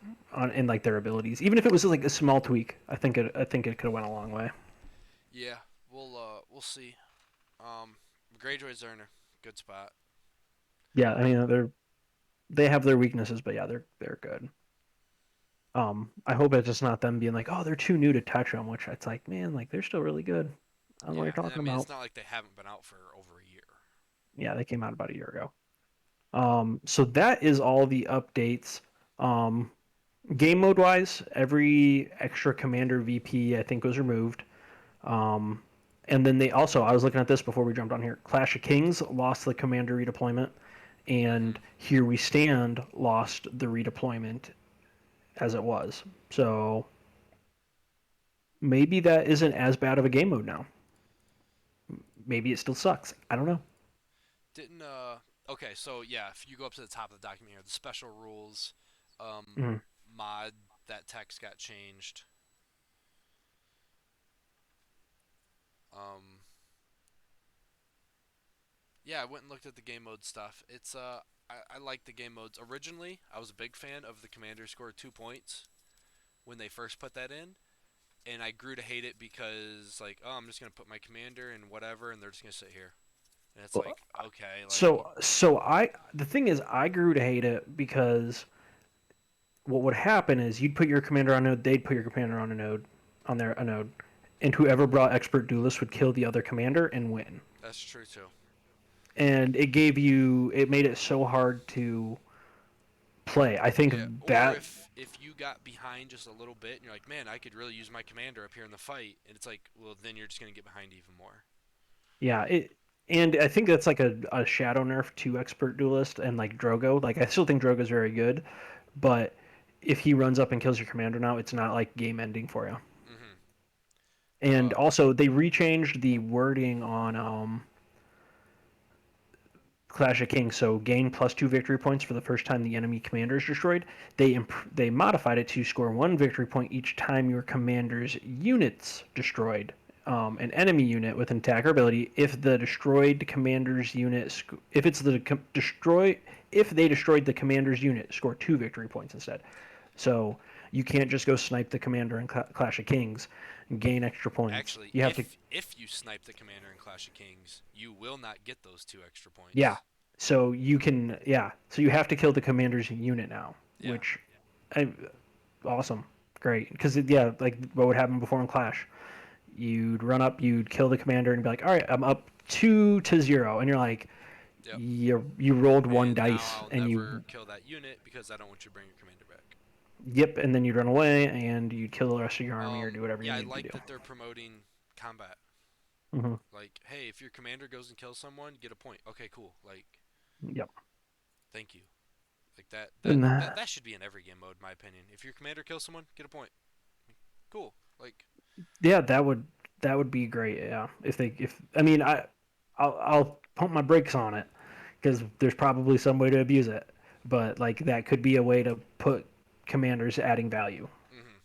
in like their abilities. Even if it was like a small tweak, I think it could have went a long way. yeah, we'll see. Um, Greyjoys are in a good spot. Yeah, I mean they have their weaknesses, but yeah, they're good. I hope it's just not them being like, oh, they're too new to touch them, which it's like, man, like they're still really good. I don't know what Yeah, you're and I talking mean about. it's not like they haven't been out for over a year. Yeah, they came out about a year ago. So that is all the updates. Um, Game mode wise, every extra commander VP I think was removed. Um, and then they also, I was looking at this before we jumped on here. Clash of Kings lost the commander redeployment, Mm-hmm. and Here We Stand lost the redeployment as it was. So maybe that isn't as bad of a game mode now. Maybe it still sucks. I don't know. Didn't Okay, so yeah, if you go up to the top of the document here, the special rules, Mm. mod, that text got changed. Um, yeah, I went and looked at the game mode stuff. I like the game modes. Originally, I was a big fan of the commander scored 2 points when they first put that in, and I grew to hate it because like, oh, I'm just gonna put my commander and whatever, and they're just gonna sit here, and it's like, okay, like, The thing is, I grew to hate it because what would happen is you'd put your commander on a node, they'd put your commander on a node, on their a node, and whoever brought expert duelist would kill the other commander and win. that's true too. And it made it so hard to play. I think Yeah, or that if you got behind just a little bit and you're like, man, I could really use my commander up here in the fight, and it's like, well, then you're just gonna get behind even more. yeah it. And I think that's like a shadow nerf to expert duelist and like Drogo. Like I still think Drogo's very good, but if he runs up and kills your commander now, it's not like game ending for you. Mm-hmm. And also they rechanged the wording on Clash of Kings, so gain +2 victory points for the first time the enemy commander is destroyed. They modified it to score 1 victory point each time your commander's units destroyed an enemy unit with an attacker ability. If the destroyed commander's unit, if it's the destroy, if they destroyed the commander's unit, score 2 victory points instead. So you can't just go snipe the commander in Clash of Kings and gain extra points. Actually, You have to if you snipe the commander in Clash of Kings, you will not get those 2 extra Yeah. points. So you can, yeah. So you have to kill the commander's unit now, Yeah. which, I, awesome, great. Because yeah, like what would happen before in Clash, you'd run up, you'd kill the commander, and be like, all right, I'm up 2-0, and you're like, Yep. you rolled one And now dice, I'll and never kill that unit because I don't want you to bring your commander back. yep, and then you'd run away, and you'd kill the rest of your army or do whatever you Yeah, I needed to like do. that they're promoting combat. Hmm. Like, hey, if your commander goes and kills someone, get a point. Okay, cool. Like, Yep. thank you. Like that that And that that should be in every game mode, in my opinion. If your commander kills someone, get a point. Cool. Like, yeah, that would be great. Yeah, if I mean I'll pump my brakes on it because there's probably some way to abuse it, but like that could be a way to put commanders adding value. mm-hmm.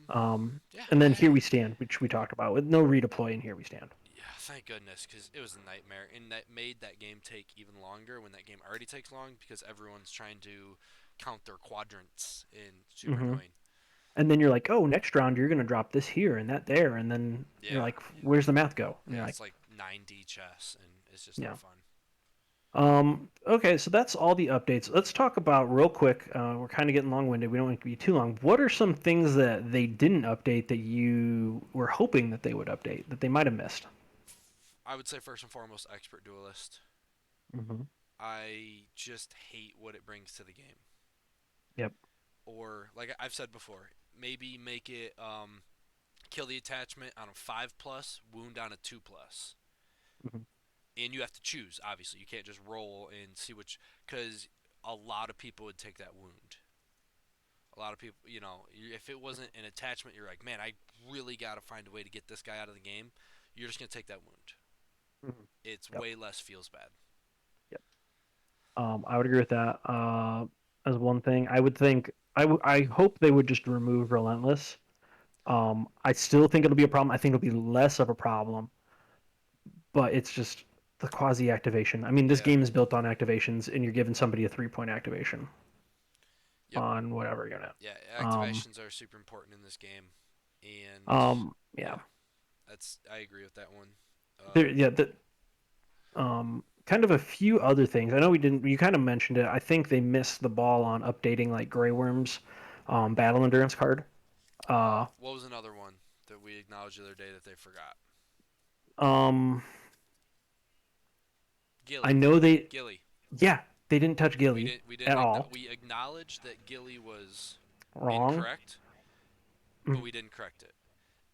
Um, yeah, And then here we stand, which we talked about with no redeploy, and here we stand. yeah. Thank goodness, because it was a nightmare, and that made that game take even longer when that game already takes long because everyone's trying to count their quadrants and super Hmm. annoying. And then you're like, oh, next round you're gonna drop this here and that there, and then you're Yeah, like, where's the math go? And yeah. you're like, It's like 9D chess, and it's just yeah. not fun. Okay, so that's all the updates. Let's talk about real quick. We're kind of getting long-winded. We don't want it to be too long. What are some things that they didn't update that you were hoping that they would update that they might have missed? I would say first and foremost, expert duelist. Hmm. I just hate what it brings to the game. Yep. Or like I've said before, maybe make it kill the attachment on a 5+, wound on a 2+. Hmm. And you have to choose. Obviously, you can't just roll and see which, because a lot of people would take that wound. A lot of people, if it wasn't an attachment, you're like, man, I really got to find a way to get this guy out of the game. You're just gonna take that wound. Hmm. It's Yep. way less feels bad. Yep. I would agree with that. As one thing, I would think I hope they would just remove relentless. I still think it'll be a problem. I think it'll be less of a problem, but it's just the quasi activation. I mean, this Yeah. game is built on activations, and you're giving somebody a 3 point activation Yep. on whatever unit. Yeah. Um, Activations are super important in this game, and yeah, yeah, I agree with that one. there, yeah, kind of a few other things. I know we didn't. You kind of mentioned it. I think they missed the ball on updating like Grey Worm's battle endurance card. Uh, What was another one that we acknowledged the other day that they forgot? um, I Gilly. know they, Gilly. yeah, they didn't touch We Gilly didn't. We at didn't. all. We acknowledged that Gilly was Wrong. incorrect, but Mm. we didn't correct it.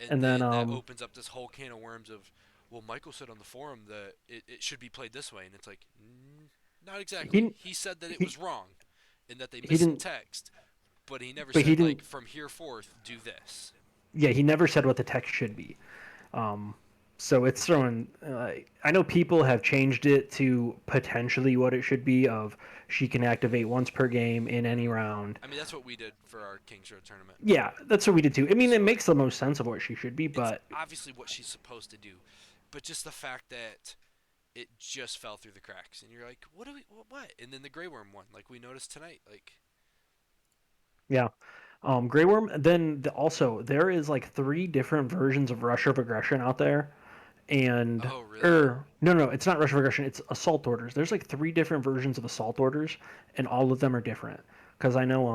And And then then that opens up this whole can of worms of, well, Michael said on the forum that it should be played this way, and it's like, not exactly. he He said that it he was wrong, and that they he missed some didn't, text, but he never but he said didn't. like from here forth do this. Yeah, he never said what the text should be. Um, so it's throwing. I know people have changed it to potentially what it should be. Of she can activate once per game in any round. I mean, that's what we did for our Kings Road tournament. Yeah, that's what we did too. I mean, it So makes the most sense of what she should be, it's but obviously what she's supposed to do, but just the fact that it just fell through the cracks, and you're like, what do we, what? And then the Grey Worm one, like we noticed tonight, like, yeah. Grey Worm. Then also there is like three different versions of Rush of Aggression out there, and oh really? no, it's not Rush of Aggression. It's Assault Orders. There's like three different versions of Assault Orders, and all of them are different. Because I know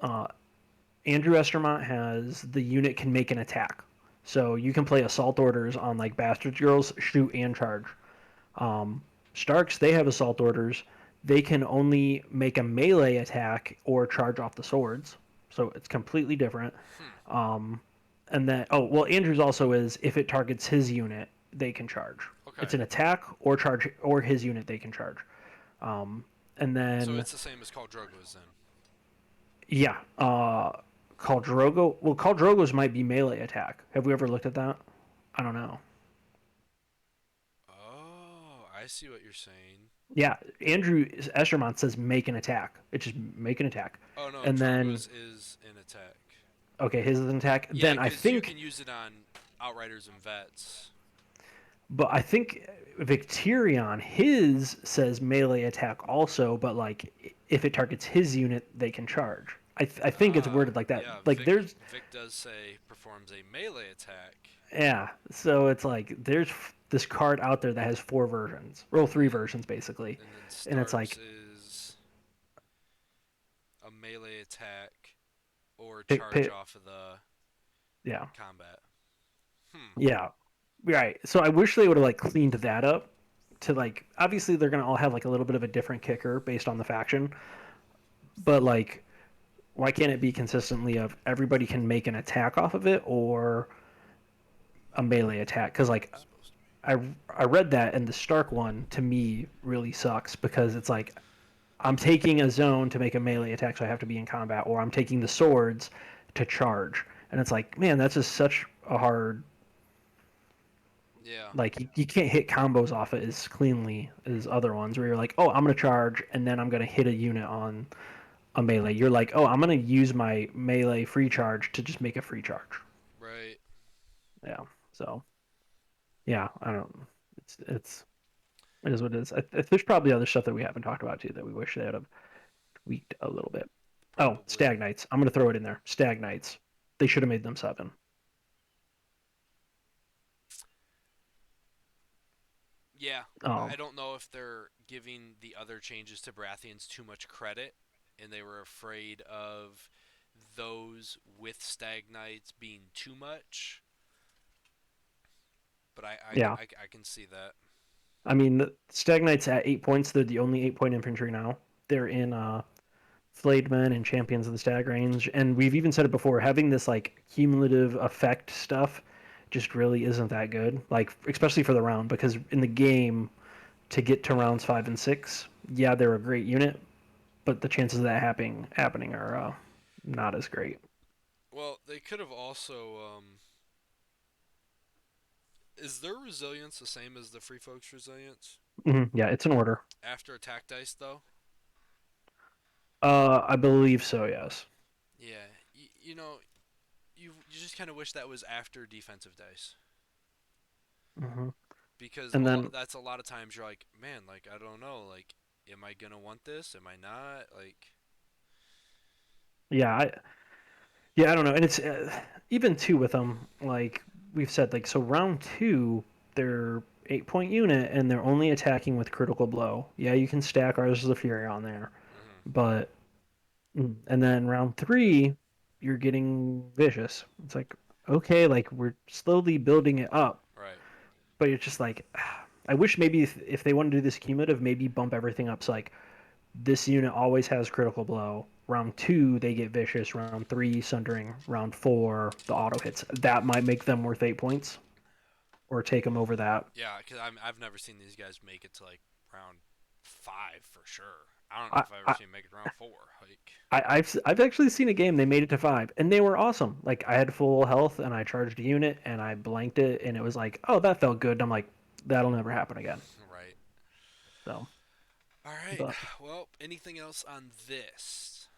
uh, Andrew Estermont has the unit can make an attack. So you can play assault orders on like bastard girls, shoot and charge. Starks they have assault orders. They can only make a melee attack or charge off the swords. So it's completely different. Hmm. And then Andrews also is if it targets his unit, they can charge. It's Okay. an attack or charge or his unit they can charge. And So then it's the same as Khal Drogo's then. yeah, Khal Drogo. Well, Khal Drogo's might be melee attack. Have we ever looked at that? I don't know. Oh, I see what you're saying. Yeah, Andrew Estermont says make an attack. It's just make an attack, Oh no, and then Drogo's is an attack. okay, his is an attack. Yeah, Then I because you think, can use it on Outriders and Vets. but I think Victorion his says melee attack also, but like if it targets his unit, they can charge. I think it's Ah, worded like that. yeah, Like there's Vic does say performs a melee attack, yeah, so it's like there's this card out there that has four versions, well and three then versions basically, and then and it's Starks like is a melee attack or pick, charge pick, off of the yeah, combat. Hmm. yeah, right. So I wish they would have like cleaned that up to like obviously they're gonna all have like a little bit of a different kicker based on the faction, but like why can't it be consistently of everybody can make an attack off of it or a melee attack because like Supposed to be. I I read that and the Stark one to me really sucks because it's like I'm taking a zone to make a melee attack, so I have to be in combat, or I'm taking the swords to charge, and it's like, man, that's just such a hard. Yeah. Like you can't hit combos off it as cleanly as other ones where you're like, oh, I'm gonna charge and then I'm gonna hit a unit on a melee. You're like, oh, I'm gonna use my melee free charge to just make a free charge. Right. Yeah. So yeah, I don't. It's it is what it is. There's probably other stuff that we haven't talked about too that we wish they would have tweaked a little bit. Oh, Probably. stag knights. I'm gonna throw it in there. Stag knights. They should have made them 7. Yeah. I Um, don't know if they're giving the other changes to Baratheons too much credit, and they were afraid of those with Stag Knights being too much. But yeah. I can see that. I mean, the stag knights at 8 points. They're the only 8 point infantry now. They're in flayed men and champions of the stag range, and we've even said it before. Having this like cumulative effect stuff just really isn't that good. Like especially for the round, because in the game to get to rounds 5 and 6, yeah, they're a great unit, but the chances of that happening are not as great. Well, they could have also. Is their resilience the same as the Free Folks' resilience? Yeah, it's an order. After attack dice, though? I believe so. Yes. Yeah. You know, you just kind of wish that was after defensive dice. hmm Because And then that's a lot of times you're like, man, like, I don't know. Like, am I going to want this? Am I not? Like, yeah, yeah, I don't know, and it's even two with them. Like we've said, like so round two, they're 8 point unit, and they're only attacking with critical blow. Yeah, you can stack ours of the Fury on there, mm-hmm, but and then round three, you're getting vicious. It's like okay, like we're slowly building it up, right. but it's just like I wish maybe if they want to do this cumulative, maybe bump everything up. So like this unit always has critical blow. Round two, they get vicious. Round three, sundering. Round four, the auto hits. That might make them worth 8 points, or take them over that. Yeah, because I've never seen these guys make it to, like, round 5 for sure. I don't know I, if I've ever I, seen them make it to round 4. Like, I've actually seen a game they made it to 5, and they were awesome. Like I had full health, and I charged a unit, and I blanked it, and it was like, oh, that felt good. And I'm like, that'll never happen again. right. So, All right. but Well, anything else on this?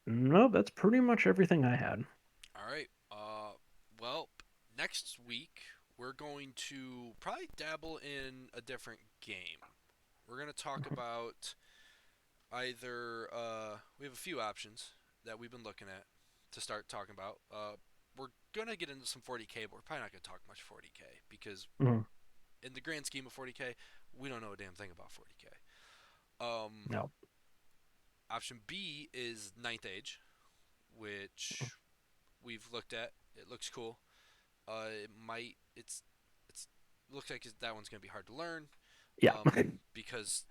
no, that's pretty much everything I had. All right. Well, next week we're going to probably dabble in a different game. We're going to talk about either we have a few options that we've been looking at to start talking about. We're going to get into some 40K, but we're probably not going to talk much 40K because Mhm. in the grand scheme of 40K, we don't know a damn thing about 40K. Um, No, Option B is Ninth Age, which we've looked at. It looks cool. It might. It's looks like that one's gonna be hard to learn, yeah. because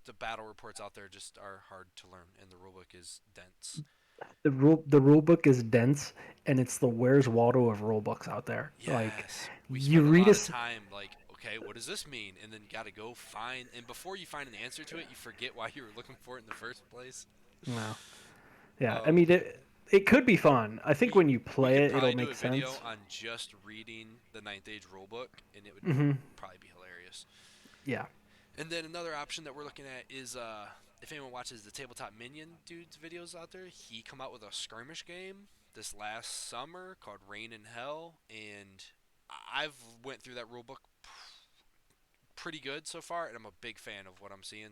the battle reports out there just are hard to learn, and the rulebook is dense. The rule book is dense, and it's the Where's Waldo of rule books out there. Like Yes, we you spend a read lot of us. time like, okay, what does this mean? And then you got to go find, and before you find an answer to it, you forget why you were looking for it in the first place. No, yeah. I Um, mean, it could be fun. I think we when you we play could it, it'll probably do make a video sense. on just reading the Ninth Age rulebook, and it would hmm probably be hilarious. Yeah. And then another option that we're looking at is if anyone watches the Tabletop Minion dude's videos out there, he come out with a skirmish game this last summer called Rain in Hell, and I've went through that rulebook pretty good so far, and I'm a big fan of what I'm seeing.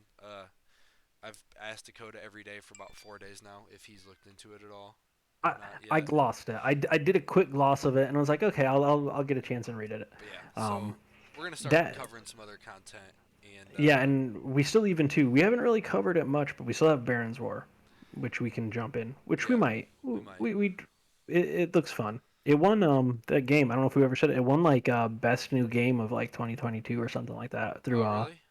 I've asked Dakota every day for about 4 days now if he's looked into it at all. I Not I yet. glossed it. I did a quick gloss of it, and I was like, okay, I'll get a chance and read it. But yeah, Um, so we're gonna start that covering some other content, and yeah, and we still even too. We haven't really covered it much, but we still have Baron's War, which we can jump in. Which we yeah, might. we might. It looks fun. It won that game. I don't know if we ever said it. It won like best new game of like 2022 or something like that through Oh, really?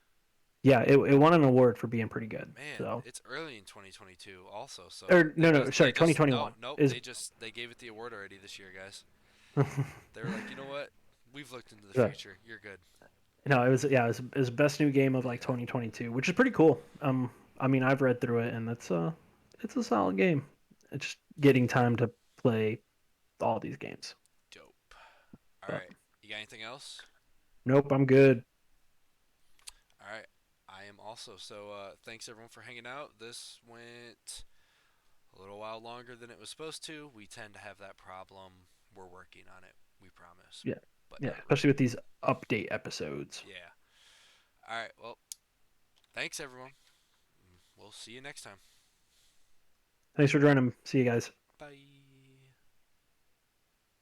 yeah, it won an award for being pretty good. Man, So it's early in 2022 also, so or no, no, sorry, they just no 2021 nope is they gave it the award already this year, guys. They were like, you know what? We've looked into the Yeah. future. You're good. No, it was best new game of like Yeah. 2022, which is pretty cool. I mean, I've read through it, and it's a solid game. It's just getting time to play all these games. Dope. All But right. You got anything else? nope, I'm good. All right. I am also. So thanks everyone for hanging out. This went a little while longer than it was supposed to. We tend to have that problem. We're working on it. We promise. Yeah, But yeah, not especially really. with these update episodes. Yeah. All right. Well, thanks everyone. We'll see you next time. Thanks for joining. See you guys.